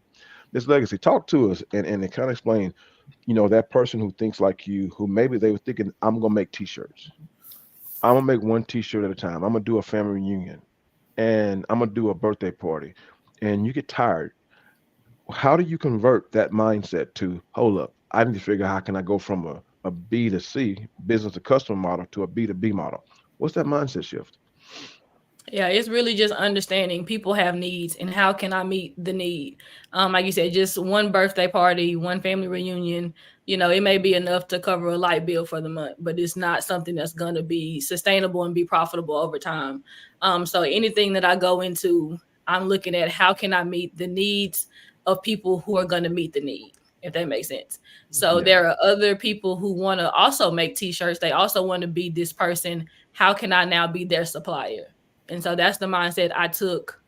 This legacy, talk to us and kind of explain, that person who thinks like you, who maybe they were thinking, I'm gonna make t-shirts. I'm gonna make one t-shirt at a time. I'm gonna do a family reunion, and I'm gonna do a birthday party, and you get tired. How do you convert that mindset to, hold up, I need to figure out how can I go from a B to C, business to customer model, to a B to B model? What's that mindset shift? Yeah, it's really just understanding people have needs and how can I meet the need. Like you said, just one birthday party, one family reunion, it may be enough to cover a light bill for the month, but it's not something that's gonna be sustainable and be profitable over time. So anything that I go into, I'm looking at how can I meet the needs of people who are gonna meet the need, if that makes sense. So Yeah. there are other people who want to also make t-shirts. They also want to be this person. How can I now be their supplier? And so that's the mindset I took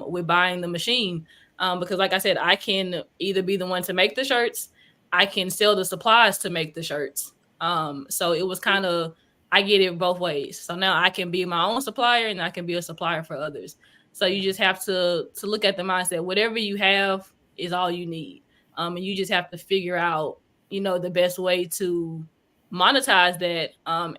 with buying the machine. Because like I said, I can either be the one to make the shirts, I can sell the supplies to make the shirts. So it was kind of, I get it both ways. So now I can be my own supplier and I can be a supplier for others. So you just have to look at the mindset. Whatever you have is all you need. And you just have to figure out, the best way to monetize that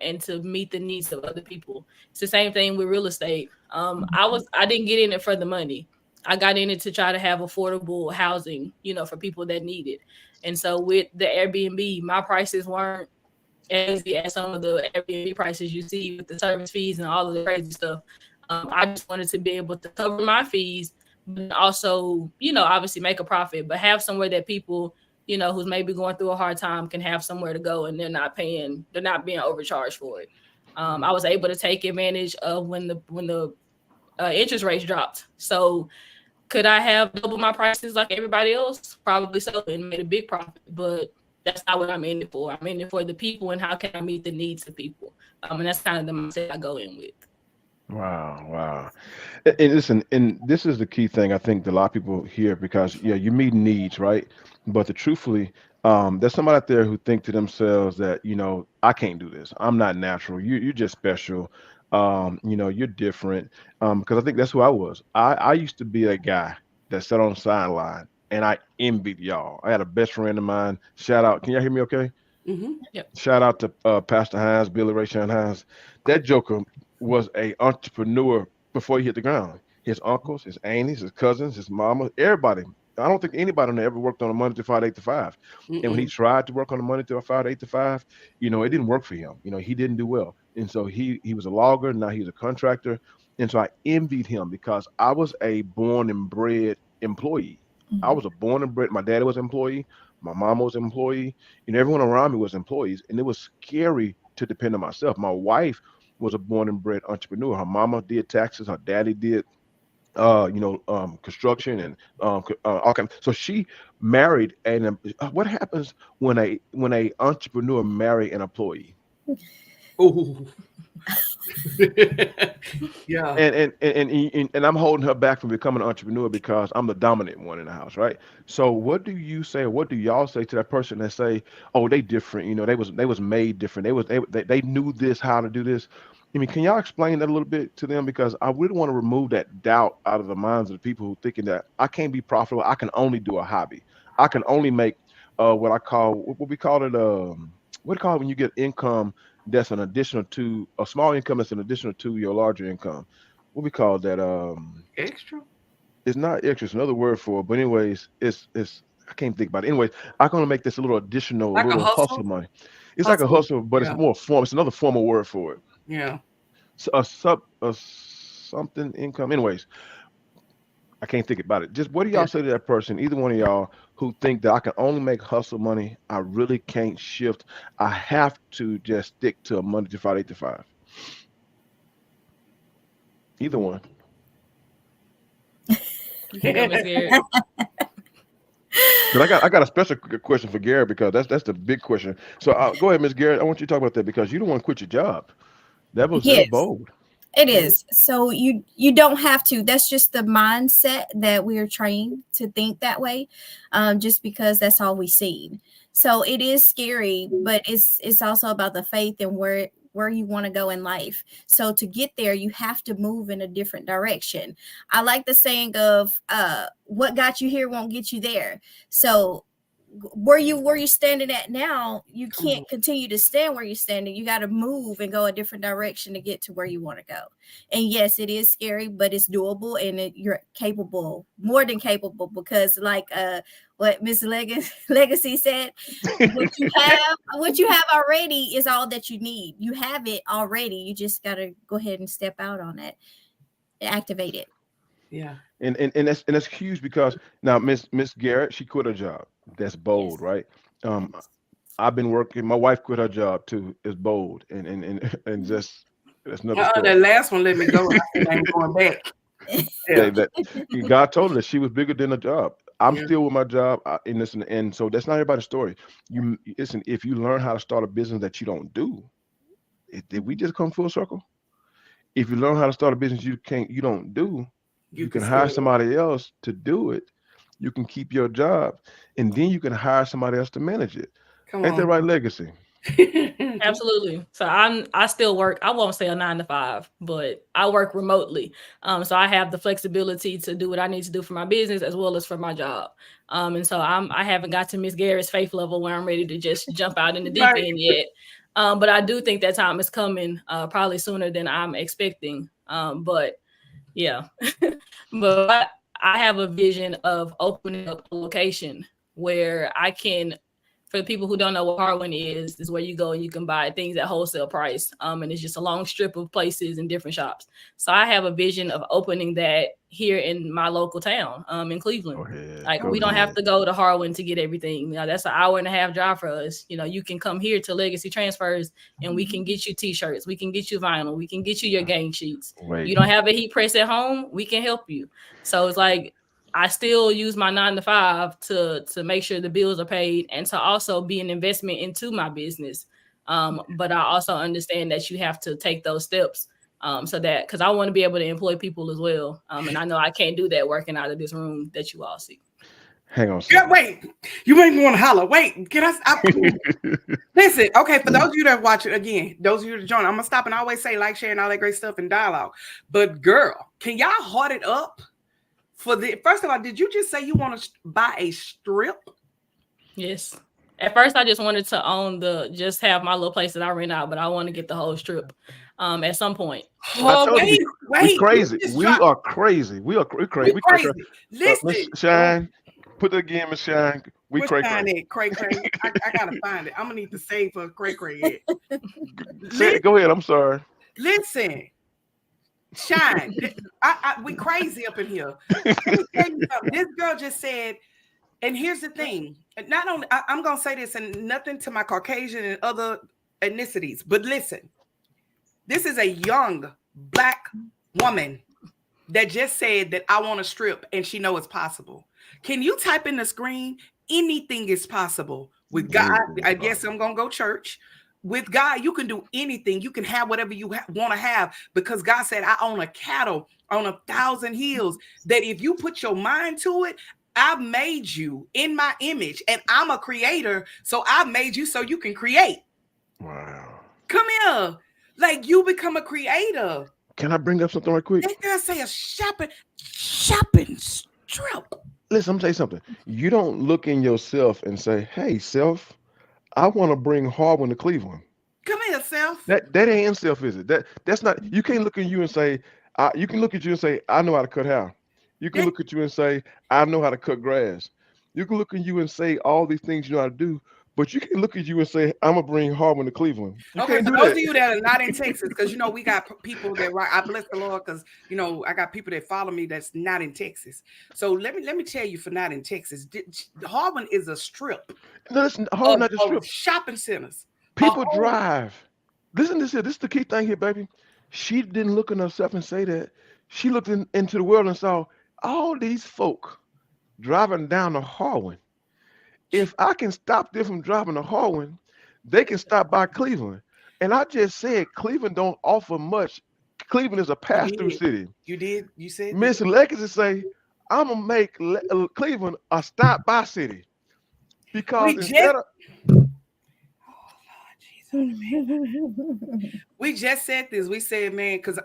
and to meet the needs of other people. It's the same thing with real estate. I didn't get in it for the money. I got in it to try to have affordable housing, for people that need it. And so with the Airbnb, my prices weren't as easy as some of the Airbnb prices you see with the service fees and all of the crazy stuff. I just wanted to be able to cover my fees, but also, obviously make a profit, but have somewhere that people, who's maybe going through a hard time can have somewhere to go and they're not being overcharged for it. I was able to take advantage of when the interest rates dropped. So could I have doubled my prices like everybody else? Probably so, and made a big profit. But that's not what I'm in it for. I'm in it for the people and how can I meet the needs of people. And that's kind of the mindset I go in with. Wow, wow. And listen, and this is the key thing I think that a lot of people hear, because yeah, you meet needs, right? But truthfully, there's somebody out there who think to themselves that, I can't do this. I'm not natural. You're just special. You're different. Because I think that's who I was. I used to be a guy that sat on the sideline and I envied y'all. I had a best friend of mine. Shout out. Can y'all hear me okay? Mm-hmm. Yep. Shout out to Pastor Hines, Billy Ray Sean Hines. That joker was a entrepreneur before he hit the ground. His uncles, his aunties, his cousins, his mama, everybody. I don't think anybody on there ever worked on a Monday to Friday 8 to 5. And when he Mm-mm. tried to work on a Monday to Friday 8 to 5, it didn't work for him. He didn't do well. And so he was a logger. Now he's a contractor. And so I envied him because I was a born and bred employee. I was a born and bred. My daddy was an employee. My mom was an employee. Everyone around me was employees, and it was scary to depend on myself. My wife was a born and bred entrepreneur. Her mama did taxes. Her daddy did, construction and all kind. So she married, and what happens when a entrepreneur marry an employee? Ooh. Yeah. And I'm holding her back from becoming an entrepreneur because I'm the dominant one in the house, right? So what do you say, or what do y'all say to that person that say, oh, they different, they was made different, they knew this, how to do this? I mean, can y'all explain that a little bit to them? Because I really want to remove that doubt out of the minds of the people who thinking that I can't be profitable, I can only do a hobby, I can only make what I call, what we call it, what do you call it when you get income that's an additional to a small income that's an additional to your larger income? What we call that? Extra. It's not extra. It's another word for it. But anyways, it's I can't think about it. Anyways, I'm gonna make this a little additional, Like a little hustle hustle. money. It's like a Hustle. hustle, but it's Yeah. more form. It's another formal word for it. Yeah. So a something income. Anyways, I can't think about it. Just what do Yeah. y'all say to that person? Either one of y'all who think that I can only make hustle money. I really can't shift. I have to just stick to a Monday to Friday 8 to 5. Either one. You can go, Miss Garrett. But I got a special question for Garrett because that's the big question. So go ahead, Miss Garrett. I want you to talk about that because you don't want to quit your job. That's Yes. bold. It is. So you don't have to. That's just the mindset that we're trained to think that way, just because that's all we see. So it is scary, but it's also about the faith and where you want to go in life. So to get there, you have to move in a different direction. I like the saying of what got you here won't get you there. So where you standing at now, you Come on. can't continue to stand where you're standing. You got to move and go a different direction to get to where you want to go. And yes, it is scary, but it's doable, and you're capable, more than capable, because like what Miss Legacy said, what you have already is all that you need. You have it already. You just got to go ahead and step out on it, activate it. Yeah. And that's huge because now Miss Garrett, she quit her job. That's bold, Yes. right? Um, Yes. I've been working. My wife quit her job too. It's bold, and just that's another story. That last one let me go. I said I ain't going back. Yeah. That God told her that she was bigger than a job. I'm Yeah. still with my job, and listen, and so that's not everybody's story. You listen. If you learn how to start a business that you don't do, did we just come full circle? If you learn how to start a business you don't do, You you can can hire still somebody else to do it. You can keep your job, and then you can hire somebody else to manage it. come Ain't that on. right, Legacy? Absolutely. So I still work. I won't say a 9 to 5, but I work remotely. So I have the flexibility to do what I need to do for my business as well as for my job. And so I haven't got to Miss Garrett's faith level where I'm ready to just jump out in the deep Right. end yet. But I do think that time is coming, probably sooner than I'm expecting. But yeah, but I have a vision of opening up a location where I can, for the people who don't know what Harwin is where you go and you can buy things at wholesale price. And it's just a long strip of places and different shops. So I have a vision of opening that here in my local town, in Go Cleveland. ahead. Like Go we don't Okay. have ahead. to go to Harwin to get everything. You know, that's an hour and a half drive for us. You know, you can come here to Legacy Transfers and we can get you t-shirts, we can get you vinyl, we can get you your game sheets. Wait. You don't have a heat press at home, we can help you. So it's like I still use my 9 to 5 to make sure the bills are paid and to also be an investment into my business. But I also understand that you have to take those steps, so that because I want to be able to employ people as well. And I know I can't do that working out of this room that you all see. Hang on a Yeah, second. wait. You made me want to holler. Wait, get us up. Listen, okay, for those of you that watch it again, those of you that join, I'm gonna stop and always say like, share, and all that great stuff in dialogue. But girl, can y'all heart it up for the first of all, did you just say you want to buy a strip? Yes. At first, I just wanted to just have my little place that I rent out, but I want to get the whole strip, at some point. I Oh, told you we wait, you crazy. just We dropped are crazy. We crazy. we We crazy. crazy. Miss Listen, oh, Shine, put that again, Miss Shine. We what's cray sign cray. it? Cray cray. I gotta find it. I'm gonna need to save for cray cray yet. Say, Listen, go ahead. I'm sorry. listen. Shine. We crazy up in here. Let me tell you something. This girl just said, and here's the thing. Not only I'm gonna say this, and nothing to my Caucasian and other ethnicities, but listen, this is a young black woman that just said that I want to strip, and she know it's possible. Can you type in the screen? Anything is possible with God. Anything is I guess possible. I'm gonna go church. With God, you can do anything. You can have whatever you want to have because God said, I own a cattle on 1,000 hills. That if you put your mind to it, I've made you in my image and I'm a creator. So I've made you so you can create. Wow. Come here. Like you become a creator. Can I bring up something right quick? That girl say a shopping strip. Listen, I'm tell you something. You don't look in yourself and say, "Hey, self, I want to bring Harwin to Cleveland." Come here, self. That ain't self, is it? That's not. You can't look at you and say. You can look at you and say, "I know how to cut hair." You can That, look at you and say, "I know how to cut grass." You can look at you and say all these things you know how to do, but you can look at you and say, "I'm gonna bring Harwin to Cleveland." You okay, can't for do those of that. you that are not in Texas, because you know we got people that right. I bless the Lord because you know I got people that follow me that's not in Texas. So let me tell you for not in Texas, Harvard is a strip No, listen, Harwin not just of strip. shopping centers. A People whole drive. Listen to this here. This is the key thing here, baby. She didn't look at herself and say that. She looked into the world and saw all these folk driving down to Harwin. If I can stop them from driving to Harwin, they can stop by Cleveland. And I just said Cleveland don't offer much. Cleveland is a You pass-through did. city. You did. You said that. Miss Legacy say, I'm gonna make Cleveland a stop-by city We because just. instead of Oh Lord Jesus. We just said this. We said, man, because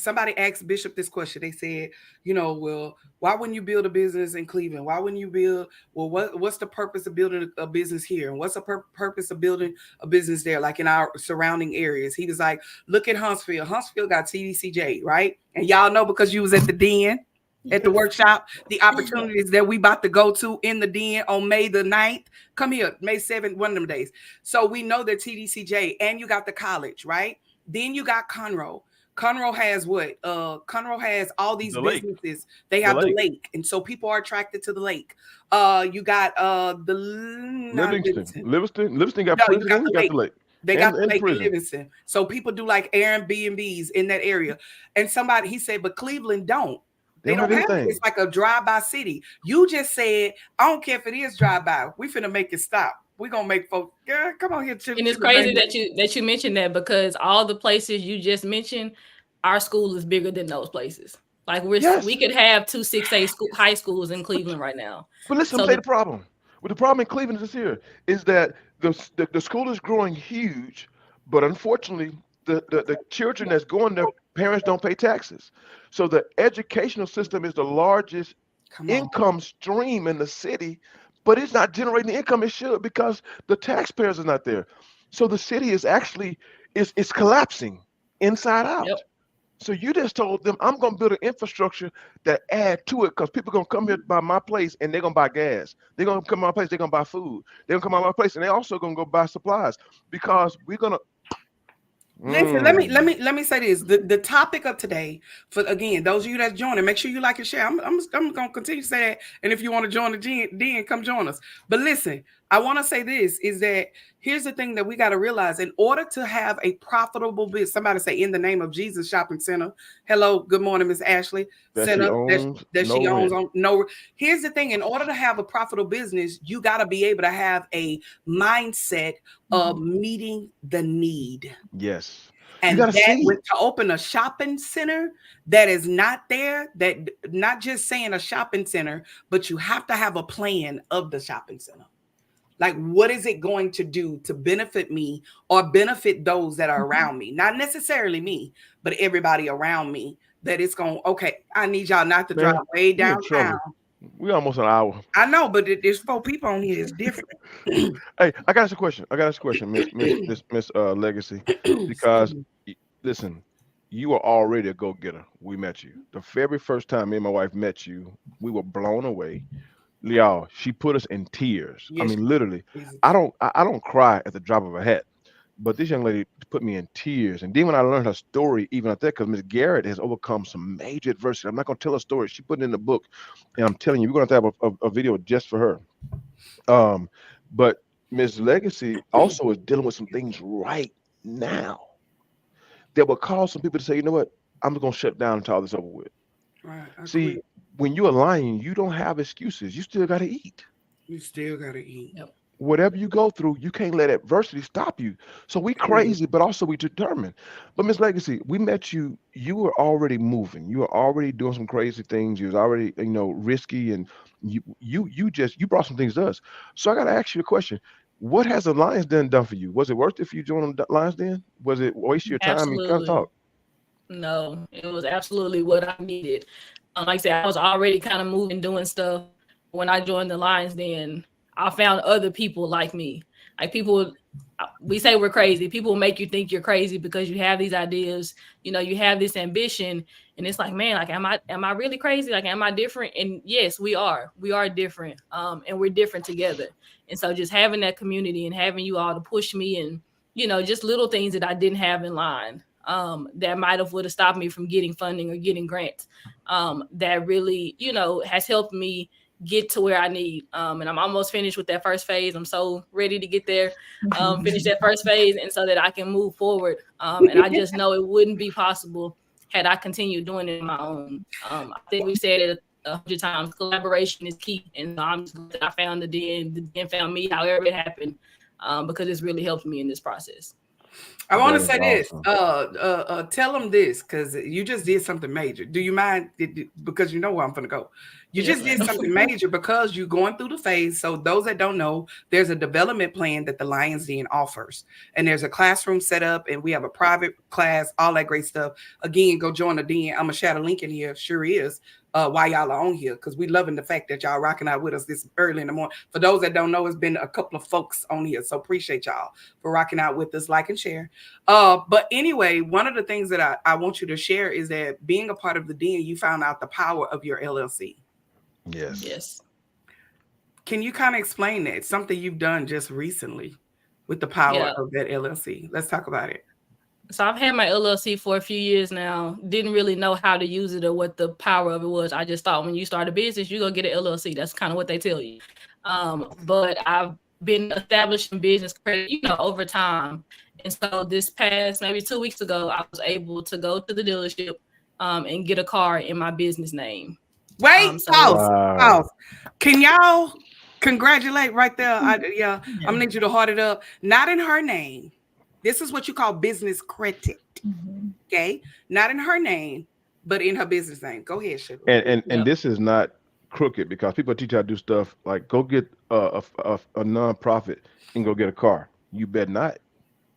somebody asked Bishop this question. They said, well, why wouldn't you build a business in Cleveland? Why wouldn't you build? Well, what's the purpose of building a business here? And what's the purpose of building a business there, like in our surrounding areas? He was like, look at Huntsville. Huntsville got TDCJ, right? And y'all know because you was at the den. At the workshop, the opportunities that we about to go to in the den on May the 9th. Come here, May 7th, one of them days. So we know that TDCJ, and you got the college, right? Then you got Conroe. Conroe has what? Conroe has all these the lake, businesses. They the have the lake, lake, and so people are attracted to the lake. You got the not Livingston, Livingston. Livingston got No, you prison got and the you got lake. the lake They got the and lake in prison. Livingston. So people do like Airbnbs in that area. And he said, but Cleveland don't. They They don't have don't have it. anything. It's like a drive-by city. You just said, I don't care if it is drive-by. We finna make it stop. We're gonna make folks, girl, come on here, And it's crazy that you mentioned that, because all the places you just mentioned, our school is bigger than those places. Like we Yes, could have 2 6A high schools in Cleveland right now. but listen, let me So tell you the problem. Well, the problem in Cleveland is here is that the school is growing huge, but unfortunately, the children that's going there, parents don't pay taxes. So the educational system is the largest come on. income stream in the city, but it's not generating the income it should because the taxpayers are not there. So the city is actually is collapsing inside yep. out. So you just told them I'm gonna build an infrastructure that add to it because people gonna come here by my place and they're gonna buy gas. They're gonna come to my place, they're gonna buy food. They're gonna come to my place and they also gonna go buy supplies because we're gonna Listen, let me say this. The topic of today, for again, those of you that's joining, make sure you like and share. I'm gonna continue to say that. And if you want to join the den, come join us. But listen, I want to say this is that here's the thing that we got to realize: in order to have a profitable business, somebody say in the name of Jesus Shopping Center. Hello, good morning, Miss Ashley. that she Center owns that no she owns rent. on no. Here's the thing: in order to have a profitable business, you got to be able to have a mindset of meeting the need. Yes. You And gotta that see. to open a shopping center that is not there, that not just saying a shopping center, but you have to have a plan of the shopping center. Like, what is it going to do to benefit me or benefit those that are around me? Not necessarily me, but everybody around me. That it's going, okay, I need y'all not to drive Man, way we in downtown. trouble. We almost an hour. I know, but there's 4 people on here. It's different. Hey, I got us a question. I got us a question, Miss Legacy, Excuse because me. listen, you are already a go-getter. We met you. The very first time me and my wife met you, we were blown away. Y'all, she put us in tears. I Yes, mean, literally. Jesus. I don't cry at the drop of a hat. But this young lady put me in tears. And then when I learned her story, even at that, because Miss Garrett has overcome some major adversity. I'm not going to tell her story. She put it in the book. And I'm telling you, we're going to have a video just for her. But Miss Legacy also is dealing with some things right now that will cause some people to say, you know what, I'm just gonna shut down until all this over with. Right, I See, quit. when you're lying, you don't have excuses. You still gotta eat. You still gotta eat. Yep. Whatever you go through, you can't let adversity stop you. So we Period. crazy, but also we determined. But Miss Legacy, we met you. You were already moving. You were already doing some crazy things. You was already, risky, and you brought some things to us. So I got to ask you a question. What has the Lions Den done for you? Was it worth it for you joining the Lions Den? Was it waste your time and kind of Absolutely. talk? No, it was absolutely what I needed. Like I said, I was already kind of moving, doing stuff. When I joined the Lions, then I found other people like me. Like people, we say we're crazy. People make you think you're crazy because you have these ideas. You have this ambition, and it's like, man, like, am I really crazy? Like, am I different? And yes, we are. We are different. And we're different together. And so, just having that community and having you all to push me, and just little things that I didn't have in line. That might have would have stopped me from getting funding or getting grants. That really, has helped me get to where I need. And I'm almost finished with that first phase. I'm so ready to get there, finish that first phase, and so that I can move forward. And I just know it wouldn't be possible had I continued doing it on my own. I think we said it 100 times. Collaboration is key, and so I'm just glad that I found the den found me, however it happened, because it's really helped me in this process. I want That to is say this. awesome. Tell them this because you just did something major. Do you mind? Because you know where I'm going to go. You Yes, just did ma'am. something major because you're going through the phase. So those that don't know, there's a development plan that the Lions Den offers, and there's a classroom set up, and we have a private class, all that great stuff. Again, go join the den. I'm gonna share the link in here. Sure is. While y'all are on here, because we loving the fact that y'all rocking out with us this early in the morning. For those that don't know, it's been a couple of folks on here, so appreciate y'all for rocking out with us. Like and share. But anyway, one of the things that I want you to share is that being a part of the den, you found out the power of your LLC. Yes. Yes. Can you kind of explain that? Something you've done just recently with the power Yeah. of that LLC. Let's talk about it. So I've had my LLC for a few years now. Didn't really know how to use it or what the power of it was. I just thought when you start a business, you're gonna get an LLC. That's kind of what they tell you. But I've been establishing business credit, over time. And so this past maybe 2 weeks ago, I was able to go to the dealership and get a car in my business name. Wait, So pause, Wow. pause. Can y'all congratulate right there? Yeah, I'm gonna need you to heart it up. Not in her name. This is what you call business credit. Okay, not in her name, but in her business name. Go ahead, sugar. And yeah. this is not crooked because people teach you how to do stuff like go get a nonprofit and go get a car. You bet not.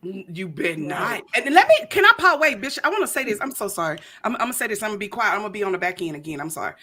You better not. Right. And let me. Can I pause? Wait, bitch. I want to say this. I'm so sorry. I'm gonna say this. I'm gonna be quiet. I'm gonna be on the back end again. I'm sorry.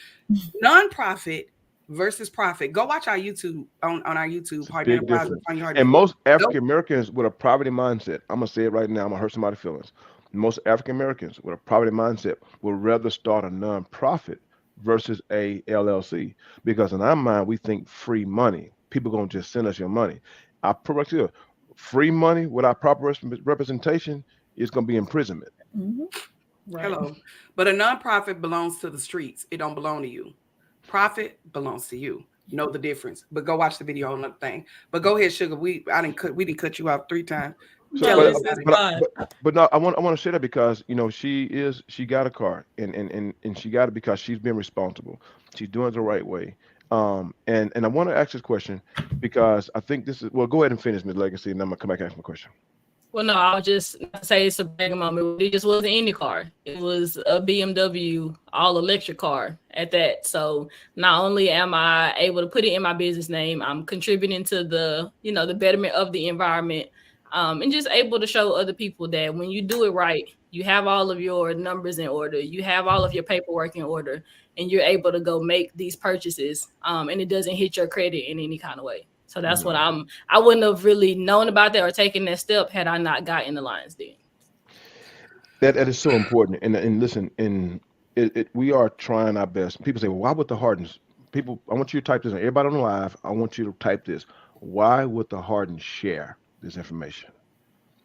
Nonprofit versus profit. Go watch our YouTube on our YouTube. It's a Harden big Enterprise. difference. Find your And Harden. most Go. African Americans with a poverty mindset, I'm gonna say it right now, I'm gonna hurt somebody's feelings. Most African Americans with a poverty mindset would rather start a nonprofit versus a LLC because in our mind we think free money. People gonna just send us your money. I promise you, free money without proper representation is gonna be imprisonment. Mhm. Right. Hello. But a nonprofit belongs to the streets. It don't belong to you. Profit belongs to you. Know the difference. But go watch the video on the thing. But go ahead, sugar. We didn't cut you off 3 times. So, Tell No, but us it's, about it's it. but fine. but but no, I want to say that because she got a car and she got it because she's been responsible. She's doing it the right way. And I want to ask this question because I think this is well. Go ahead and finish, Ms. Legacy, and I'm gonna come back and ask my question. Well, no, I was just not to say it's a bragging moment. It just wasn't any car. It was a BMW all electric car at that. So not only am I able to put it in my business name, I'm contributing to the betterment of the environment, and just able to show other people that when you do it right, you have all of your numbers in order, you have all of your paperwork in order, and you're able to go make these purchases, and it doesn't hit your credit in any kind of way. So that's what No. I wouldn't have really known about that or taken that step had I not gotten the Lions Den. That is so important. And listen, we are trying our best. People say, well, why would the Hardens? People, I want you to type this. Everybody on the live, I want you to type this. Why would the Hardens share this information?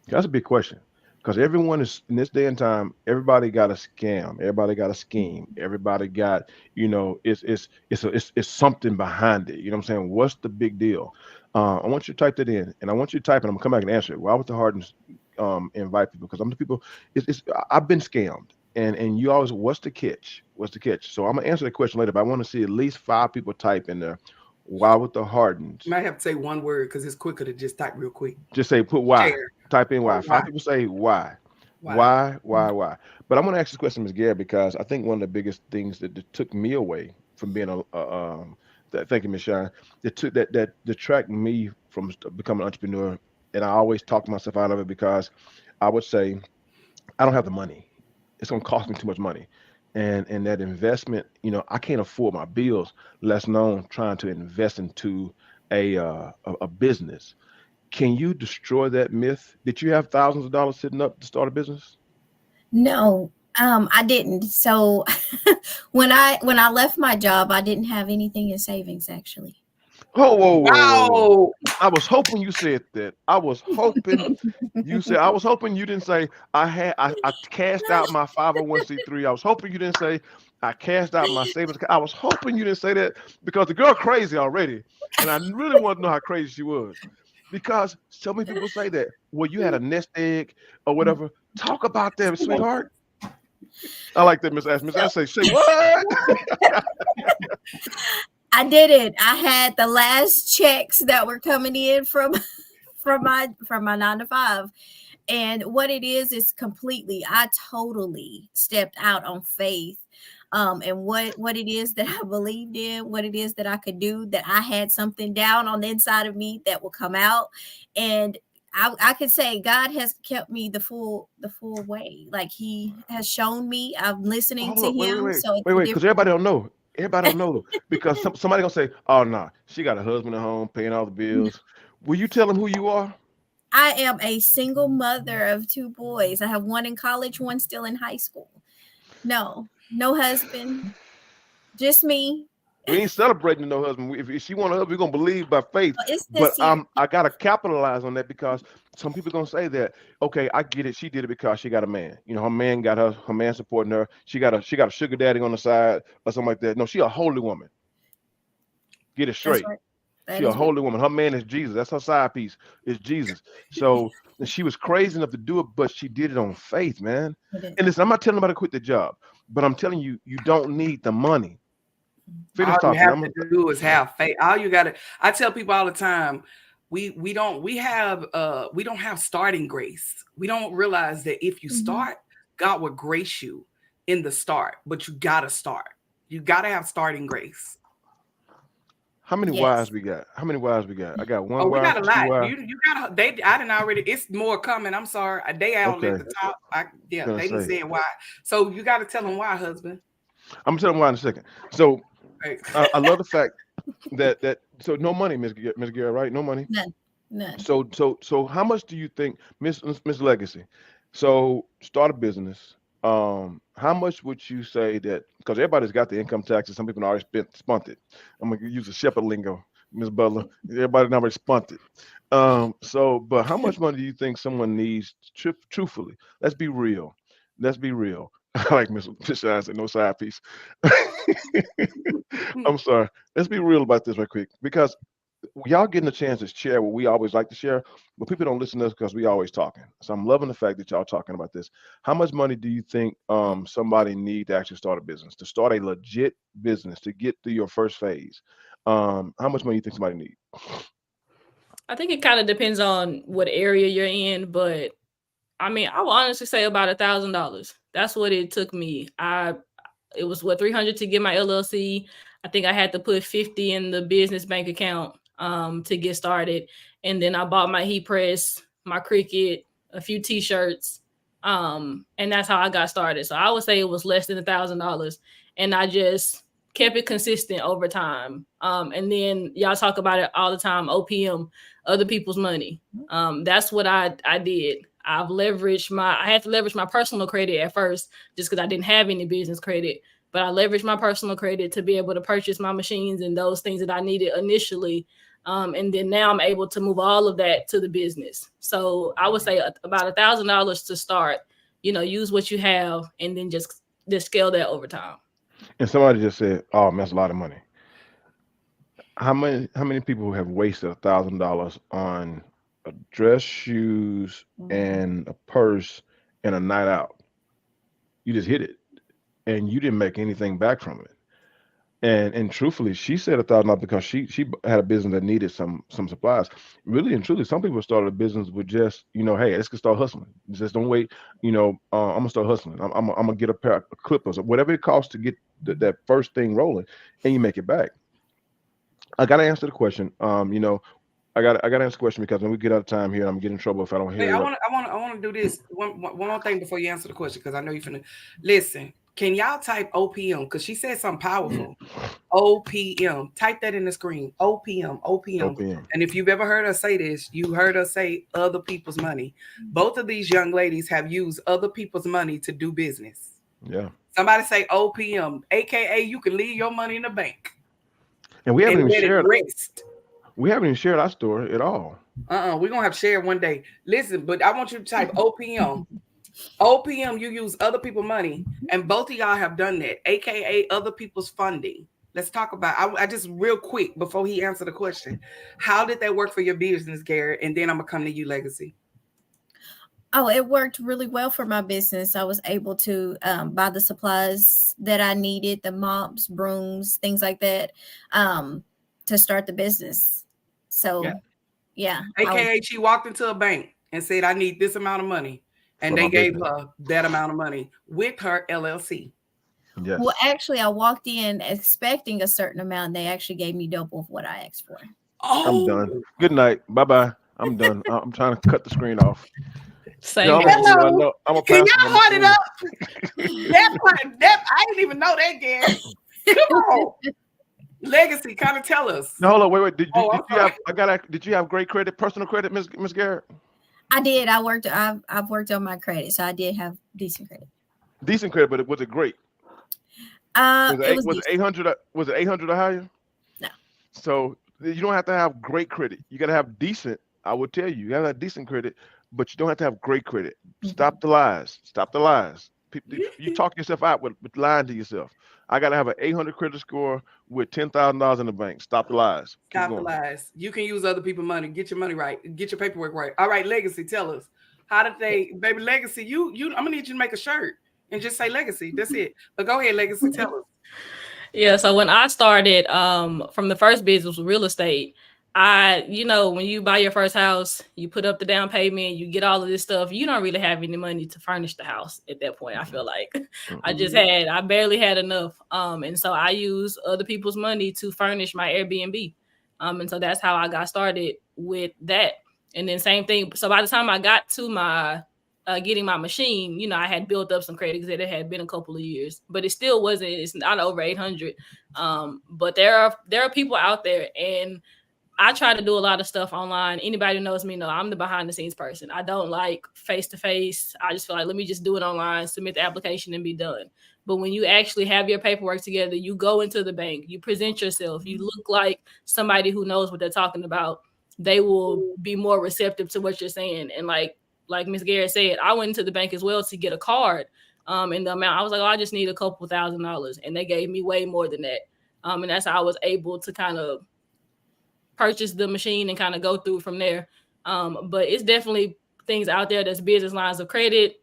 That's a big question because everyone is in this day and time. Everybody got a scam. Everybody got a scheme. Everybody got it's something behind it. You know what I'm saying? What's the big deal? I want you to type that in, and I want you to type, and I'm gonna come back and answer it. Why would the Hardens invite people? Because I'm the people. I've been scammed, and you always what's the catch? What's the catch? So I'm gonna answer the question later, but I want to see at least 5 people type in there. Why would the Hardens? You might have to say one word because it's quicker to just type real quick. Just say put why. Share. Type in why. Or Five why? people say why. Why? Why? But I'm going to ask this question, Ms. Gare, because I think one of the biggest things that took me away from being thank you, Ms. Shine, that detract me from becoming an entrepreneur, and I always talk myself out of it because I would say I don't have the money. It's going to cost me too much money. And that investment, I can't afford my bills, less known trying to invest into a business. Can you destroy that myth? Did you have thousands of dollars sitting up to start a business? No, I didn't. So when I left my job, I didn't have anything in savings actually. Oh, whoa, whoa, whoa, whoa. Wow. I was hoping you said that. I was hoping you said, I was hoping you didn't say I cashed out my 501c3. I was hoping you didn't say I cashed out my savings. I was hoping you didn't say that because the girl crazy already. And I really want to know how crazy she was. Because so many people say that. Well, you had a nest egg or whatever. Talk about that, sweetheart. I like that, Miss Ash. Miss So Ash say what? I did it. I had the last checks that were coming in from from my 9 to 5. And what it is completely, I totally stepped out on faith. And what it is that I believed in, what it is that I could do, that I had something down on the inside of me that will come out. And I could say God has kept me the full way. Like He has shown me. I'm listening Hold to up, wait, wait, Him. wait, So it's wait, a wait, because different. everybody don't know. Everybody don't know because somebody gonna say, "Oh, nah, she got a husband at home paying all the bills." Will you tell them who you are? I am a single mother of 2 boys. I have one in college, one still in high school. No, no husband, just me. We ain't celebrating no husband. If she want a husband, we're gonna believe by faith. It's But this year. I gotta capitalize on that because some people gonna say that. Okay, I get it. She did it because she got a man. You know, her man got her man supporting her. She got a sugar daddy on the side or something like that. No, she a holy woman. Get it That's straight. right. She That a is what holy woman. Her man is Jesus. That's her side piece. Is Jesus. So and she was crazy enough to do it, but she did it on faith, man. it is. And listen, I'm not telling nobody to quit the job, but I'm telling you, you don't need the money. All Finish you talking. have to do is have faith. All you gotta, I tell people all the time, we don't have starting grace. We don't realize that if you Mhm. start, God will grace you in the start, but you gotta start. You gotta have starting grace. How many wives Yes. we got? How many wives we got? I got Oh, one we wife, got a two lot. wives. You gotta they I didn't already, it's more coming. I'm sorry. They out at Okay, the top. Yeah, gonna they didn't say. say why. So you gotta tell them why, husband. I'm gonna tell them why in a second. So Right. I love the fact that so no money, Miss Garrett, right? No money. None. None. So how much do you think, Miss Legacy? So start a business. How much would you say that? Because everybody's got the income taxes. Some people already spent it. I'm gonna use a shepherd lingo, Miss Butler. Everybody already spent it. So, but how much money do you think someone needs? Truthfully, let's be real. Let's be real. I like Miss Shine said, no side piece. I'm sorry. Let's be real about this right quick because y'all getting a chance to share what we always like to share, but people don't listen to us because we always talking. So I'm loving the fact that y'all talking about this. How much money do you think somebody need to actually start a business, to start a legit business, to get through your first phase? How much money do you think somebody need? I think it kind of depends on what area you're in, but I mean, I will honestly say about $1,000. That's what it took me. It was what 300 to get my LLC. I think I had to put 50 in the business bank account to get started, and then I bought my heat press, my Cricut, a few T-shirts, and that's how I got started. So I would say it was less than $1,000, and I just kept it consistent over time. And then y'all talk about it all the time. OPM, other people's money. That's what I did. I had to leverage my personal credit at first just because I didn't have any business credit. But I leveraged my personal credit to be able to purchase my machines and those things that I needed initially. And then now I'm able to move all of that to the business. So I would say about $1,000 to start. Use what you have and then just scale that over time. And somebody just said, "Oh, man, that's a lot of money." How many people have wasted $1,000 on a dress, shoes, and a purse and a night out? You just hit it, and you didn't make anything back from it. And truthfully, she said $1,000 because she had a business that needed some supplies. Really and truly, some people started a business with just hey, let's get start hustling. Just don't wait. I'm gonna start hustling. I'm gonna get a pair of clippers or whatever it costs to get that first thing rolling, and you make it back. I gotta answer the question. I gotta answer the question because when we get out of time here, I'm getting in trouble if I don't Wait, hurry up. I want to do this one more thing before you answer the question because I know you're finna listen. Can y'all type OPM? Because she said something powerful. OPM. Type that in the screen. OPM. OPM. OPM. And if you've ever heard her say this, you heard her say other people's money. Both of these young ladies have used other people's money to do business. Yeah. Somebody say OPM, aka you can leave your money in the bank And we haven't and even let it shared. rest. We haven't even shared our story at all. We're gonna have to share one day. Listen, but I want you to type OPM. OPM, you use other people's money, and both of y'all have done that, aka other people's funding. Let's talk about. I just real quick before he answered the question. How did that work for your business, Garrett? And then I'm gonna come to you, Legacy. Oh, it worked really well for my business. I was able to buy the supplies that I needed, the mops, brooms, things like that, um, to start the business. Yeah. So, yeah, I was. AKA, she walked into a bank and said, I need this amount of money. And for my they gave business. her that amount of money with her LLC. Well, Yes. actually, I walked in expecting a certain amount. And they actually gave me double of what I asked for. I'm Oh, done. Good night. Bye bye. I'm done. I'm trying to cut the screen off. You know, Same I'm gonna here. do what I hello. know. I'm a Can pastor. y'all I'm a heart it school. up? That part, that I didn't even know that, Gary. Come on. Legacy, kind of tell us. No, hold on. Wait. Did you Oh, did I'm you sorry. have? I got. Did you have great credit, personal credit, Miss Garrett? I did. I worked. I've worked on my credit, so I did have decent credit. Decent credit, but was it great? Was it It was Was it decent. 800? Was it 800 or higher? No. So you don't have to have great credit. You got to have decent. I would tell you, you got to have decent credit, but you don't have to have great credit. Mhm. Stop the lies. Stop the lies. You talk yourself out with lying to yourself. I got to have an 800 credit score with $10,000 in the bank. Stop the lies. Keep Stop the going. lies. You can use other people's money. Get your money right. Get your paperwork right. All right, Legacy, tell us. How did they, baby Legacy, you I'm gonna need you to make a shirt and just say Legacy. That's it. But go ahead, Legacy, tell us. Yeah, so when I started, from the first business with real estate, when you buy your first house, you put up the down payment, you get all of this stuff, you don't really have any money to furnish the house at that point. I feel like Mm-mm. I barely had enough. And so I used other people's money to furnish my Airbnb. And so that's how I got started with that. And then same thing. So by the time I got to my getting my machine, I had built up some credit because it had been a couple of years, but it still wasn't. It's not over 800. But there are people out there, and I try to do a lot of stuff online. Anybody who knows me know I'm the behind the scenes person. I don't like face to face. I just feel like let me just do it online, submit the application, and be done. But when you actually have your paperwork together, you go into the bank, you present yourself, you look like somebody who knows what they're talking about. They will be more receptive to what you're saying. And like Miss Garrett said, I went into the bank as well to get a card. And the amount I was like, oh, I just need a couple $1,000, and they gave me way more than that. And that's how I was able to kind of purchase the machine and kind of go through from there. But it's definitely things out there. There's business lines of credit.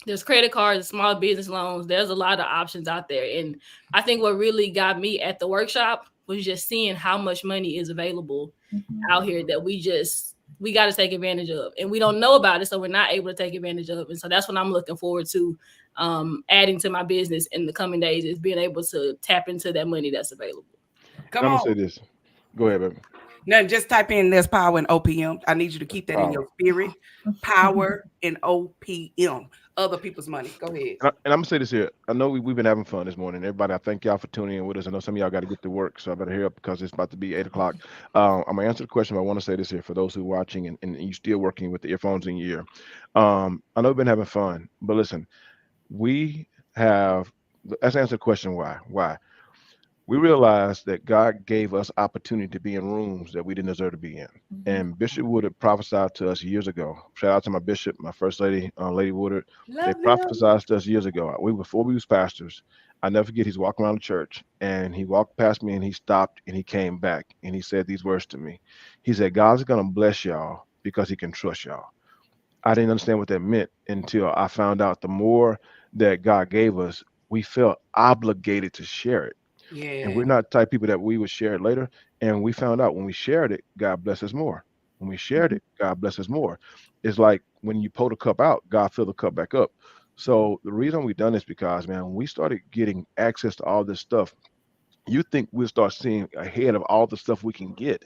There's credit cards, small business loans. There's a lot of options out there. And I think what really got me at the workshop was just seeing how much money is available out here that we got to take advantage of. And we don't know about it, so we're not able to take advantage of. And so that's what I'm looking forward to adding to my business in the coming days, is being able to tap into that money that's available. And Come I'm gonna on. say this. Go ahead, baby. Now just type in there's power in OPM. I need you to keep that in your Power. spirit. Power in OPM. Other people's money. Go ahead. And I'm gonna say this here. I know we've been having fun this morning. Everybody, I thank y'all for tuning in with us. I know some of y'all got to get to work, so I better hurry up because it's about to be 8 o'clock. I'm gonna answer the question, but I want to say this here for those who are watching and you still working with the earphones in your ear. I know we've been having fun, but listen, we have. Let's answer the question why. Why? We realized that God gave us opportunity to be in rooms that we didn't deserve to be in. And Bishop Woodard prophesied to us years ago. Shout out to my bishop, my first lady, Lady Woodard. They Love them. prophesied to us years ago. Before we was pastors. I never forget. He's walking around the church, and he walked past me, and he stopped, and he came back, and he said these words to me. He said, "God's gonna bless y'all because He can trust y'all." I didn't understand what that meant until I found out the more that God gave us, we felt obligated to share it, and Yeah. we're not the type of people that we would share it later. And we found out when we shared it, God bless us more. When we shared it, God bless us more. It's like when you pull the cup out, God fill the cup back up. So the reason we done this because, man, when we started getting access to all this stuff, you think we'll start seeing ahead of all the stuff we can get.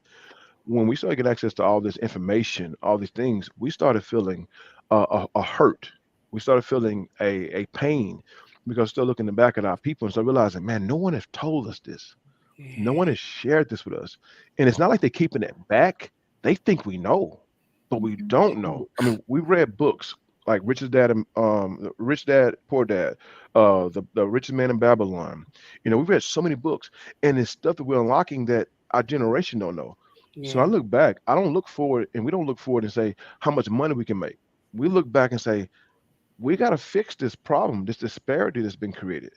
When we started getting access to all this information, all these things, we started feeling a hurt. We started feeling a pain because still looking back at our people and start realizing, man, no one has told us this. No one Yeah. has shared this with us. And it's not like they're keeping it back. They think we know, but we don't know. I mean, we read books like Rich Dad, Poor Dad, the Richest Man in Babylon. We read so many books, and it's stuff that we're unlocking that our generation don't know. So I Yeah. look back, I don't look forward, and we don't look forward and say how much money we can make. We look back and say, we got to fix this problem, this disparity that's been created.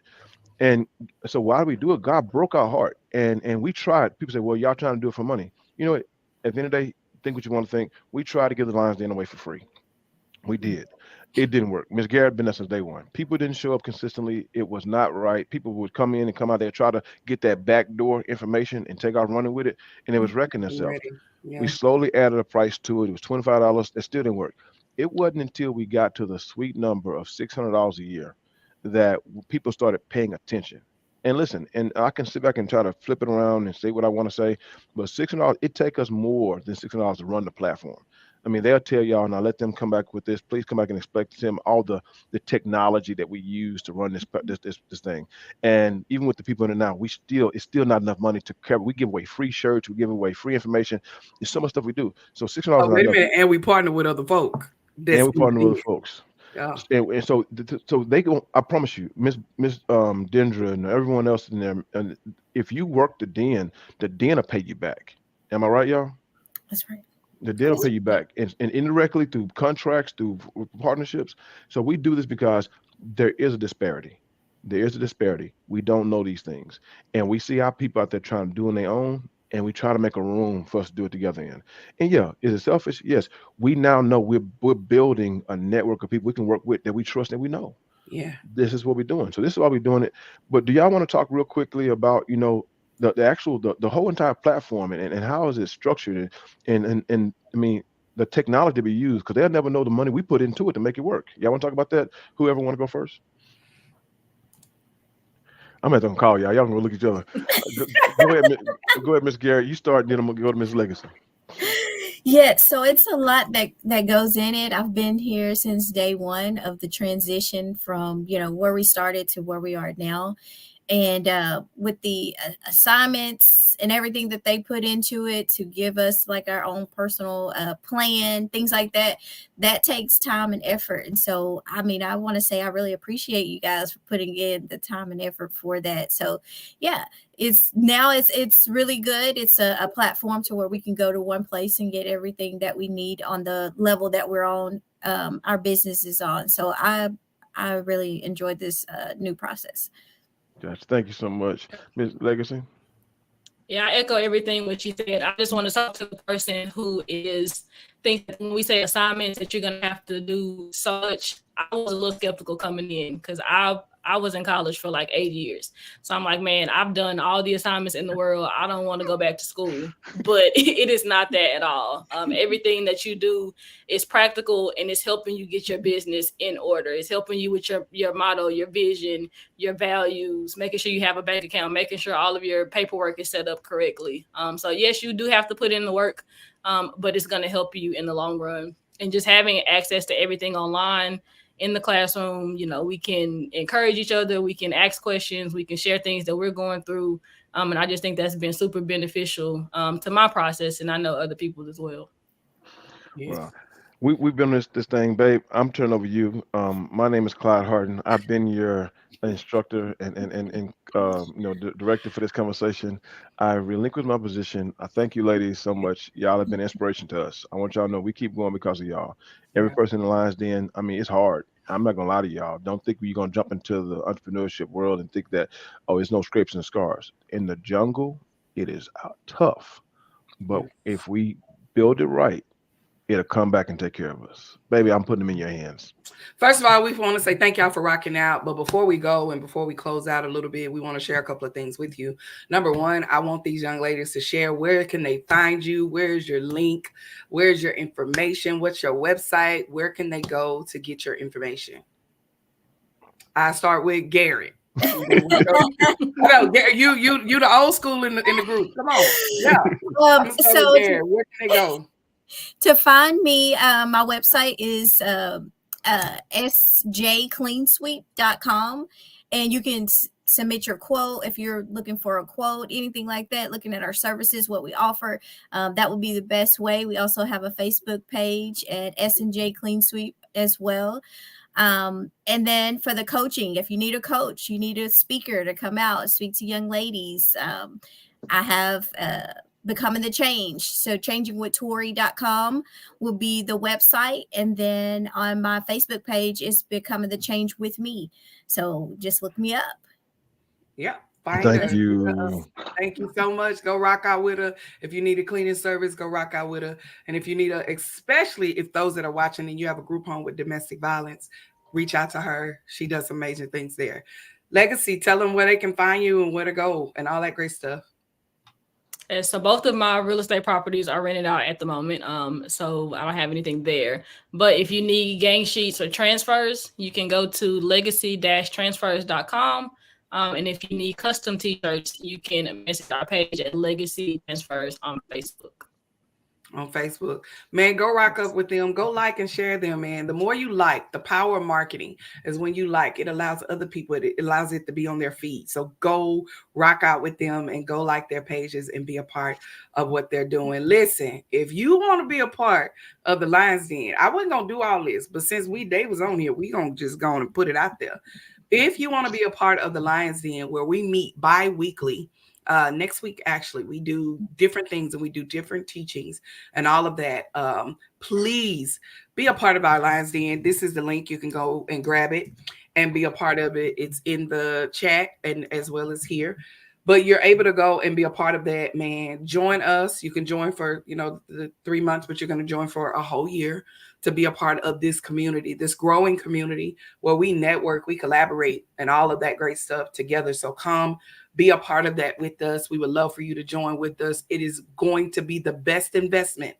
And so why do we do it? God broke our heart, and we tried. People say, "Well, y'all trying to do it for money." You know what? At the end of the day, think what you want to think. We tried to give the Lions Den away for free. We did. It didn't work. Miss Garrett been there since day one. People didn't show up consistently. It was not right. People would come in and come out there, try to get that backdoor information and take off running with it, and it was wrecking I'm itself. ready. We Yeah. slowly added a price to it. It was $25. That still didn't work. It wasn't until we got to the sweet number of $600 a year that people started paying attention. And listen, and I can sit back and try to flip it around and say what I want to say, but $600, it take us more than $600 to run the platform. I mean, they'll tell y'all, now let them come back with this. Please come back and explain to them all the technology that we use to run this thing. And even with the people in it now, it's still not enough money to cover. We give away free shirts, we give away free information. There's so much stuff we do. So $600 Oh, is not wait a enough. minute. And we partner with other folk. And That's we partner with other it. folks. Yeah. And so they go. I promise you, Miss Dendra and everyone else in there. And if you work the den will pay you back. Am I right, y'all? That's right. The den will pay you back, and indirectly through contracts, through partnerships. So we do this because there is a disparity. There is a disparity. We don't know these things, and we see our people out there trying to do on their own, and we try to make a room for us to do it together in. And yeah, is it selfish? Yes. We now know we're building a network of people we can work with that we trust and we know. Yeah. This is what we're doing. So this is why we're doing it. But do y'all want to talk real quickly about, the actual the whole entire platform and how is it structured and I mean the technology we use because they'll never know the money we put into it to make it work. Y'all want to talk about that? Whoever want to go first? I'm gonna have to call y'all. Y'all gonna look at each other. Go ahead, go ahead, Miss Garrett. You start, then I'm gonna go to Miss Legacy. Yeah, so it's a lot that goes in it. I've been here since day one of the transition from where we started to where we are now, and with the assignments and everything that they put into it to give us like our own personal plan, things like that, that takes time and effort. And so I mean, I want to say I really appreciate you guys for putting in the time and effort for that. So yeah, it's really good. It's a platform to where we can go to one place and get everything that we need on the level that we're on, our business is on. So I really enjoyed this new process. Gotcha. Thank you so much, Miss Legacy. Yeah, I echo everything what you said. I just want to talk to the person who is think that when we say assignments that you're gonna have to do so much. I was a little skeptical coming in because I was in college for like 8 years. So I'm like, man, I've done all the assignments in the world. I don't want to go back to school. But it is not that at all. Everything that you do is practical and it's helping you get your business in order. It's helping you with your motto, your vision, your values, making sure you have a bank account, making sure all of your paperwork is set up correctly. So yes, you do have to put in the work, but it's going to help you in the long run. And just having access to everything online in the classroom, we can encourage each other, we can ask questions, we can share things that we're going through. And I just think that's been super beneficial to my process, and I know other people as well. Yes. Well, we've been on this thing, babe. I'm turning over you. My name is Clyde Harden. I've been your instructor and director for this conversation. I relinquished my position. I thank you, ladies, so much. Y'all have been inspiration to us. I want y'all to know we keep going because of y'all. Every Yeah. person in the lines, then I mean, it's hard. I'm not gonna lie to y'all. Don't think you're gonna jump into the entrepreneurship world and think that it's no scrapes and scars. In the jungle, it is tough. But Yeah. if we build it right, it'll come back and take care of us. Baby, I'm putting them in your hands. First of all, we want to say thank y'all for rocking out. But before we go and before we close out a little bit, we want to share a couple of things with you. Number one, I want these young ladies to share where can they find you? Where's your link? Where's your information? What's your website? Where can they go to get your information? I start with Garrett. No, you the old school in the group. Come on. Yeah. I'm gonna start with So Garrett. Where can they go? to find me, my website is sjcleansweep.com, and you can submit your quote if you're looking for a quote, anything like that, looking at our services, what we offer. That would be the best way. We also have a Facebook page at S&J Clean Sweep as well. And then for the coaching, if you need a coach, you need a speaker to come out and speak to young ladies. I have Becoming the Change. So changingwithtori.com will be the website. And then on my Facebook page is Becoming the Change with Me. So just look me up. Yeah. Find her. Thank Let's Hit her up. you. Thank you so much. Go rock out with her. If you need a cleaning service, go rock out with her. And if you need a, especially if those that are watching and you have a group home with domestic violence, reach out to her. She does amazing things there. Legacy, tell them where they can find you and where to go and all that great stuff. And so both of my real estate properties are rented out at the moment. So I don't have anything there. But if you need gang sheets or transfers, you can go to legacy-transfers.com. And if you need custom t-shirts, you can message our page at Legacy Transfers on Facebook. On Facebook, man, go rock up with them. Go like and share them, man. The more you like, the power of marketing is when you like. It allows other people. It allows it to be on their feed. So go rock out with them and go like their pages and be a part of what they're doing. Listen, if you want to be a part of the Lions Den, I wasn't gonna do all this, but since Dave was on here, we gonna just go on and put it out there. If you want to be a part of the Lions Den, where we meet bi-weekly. Next week, actually, we do different things and we do different teachings and all of that. Please be a part of our Lions Den. This is the link. You can go and grab it and be a part of it. It's in the chat and as well as here. But you're able to go and be a part of that, man. Join us. You can join for, the 3 months, but you're going to join for a whole year to be a part of this community, this growing community where we network, we collaborate, and all of that great stuff together. So come be a part of that with us. We would love for you to join with us. It is going to be the best investment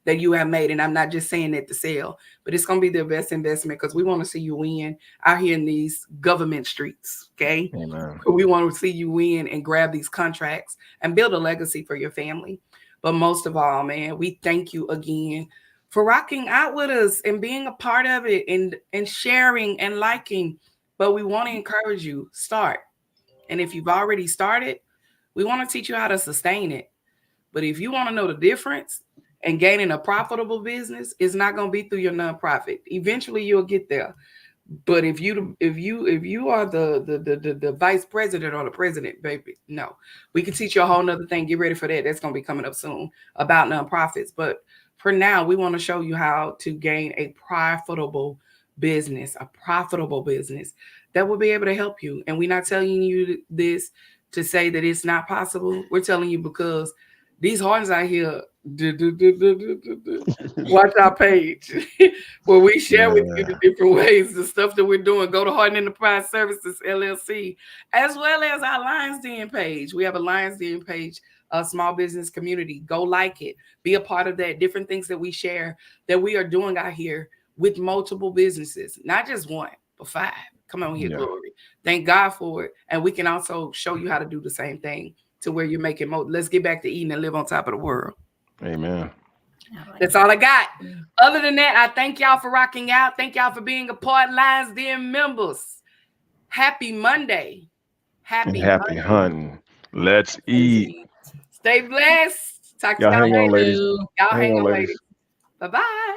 that you have made. And I'm not just saying that to sell, but it's going to be the best investment because we want to see you win out here in these government streets. Okay. Amen. We want to see you win and grab these contracts and build a legacy for your family. But most of all, man, we thank you again for rocking out with us and being a part of it and sharing and liking. But we want to encourage you, start. And if you've already started, we want to teach you how to sustain it. But if you want to know the difference and gaining a profitable business, it's not going to be through your nonprofit. Eventually you'll get there. But if you are the vice president or the president, baby, no. We can teach you a whole nother thing. Get ready for that. That's going to be coming up soon about nonprofits. But for now, we want to show you how to gain a profitable business that will be able to help you. And we're not telling you this to say that it's not possible. We're telling you because these Hardens out here, watch our page where we share with you the different ways, the stuff that we're doing. Go to Harden Enterprise Services, LLC, as well as our Lions Den page. We have a Lions Den page, a small business community. Go like it. Be a part of that. Different things that we share that we are doing out here with multiple businesses, not just one, but 5. Come on here, glory. Thank God for it. And we can also show you how to do the same thing to where you're making more. Let's get back to eating and live on top of the world. Amen. That's all I got. Other than that, I thank y'all for rocking out. Thank y'all for being a part. Lions Den members. Happy Monday. Happy hunting. Let's eat. Stay blessed. Talk to y'all y'all hang on, later. ladies. Y'all hang on, ladies. Bye-bye.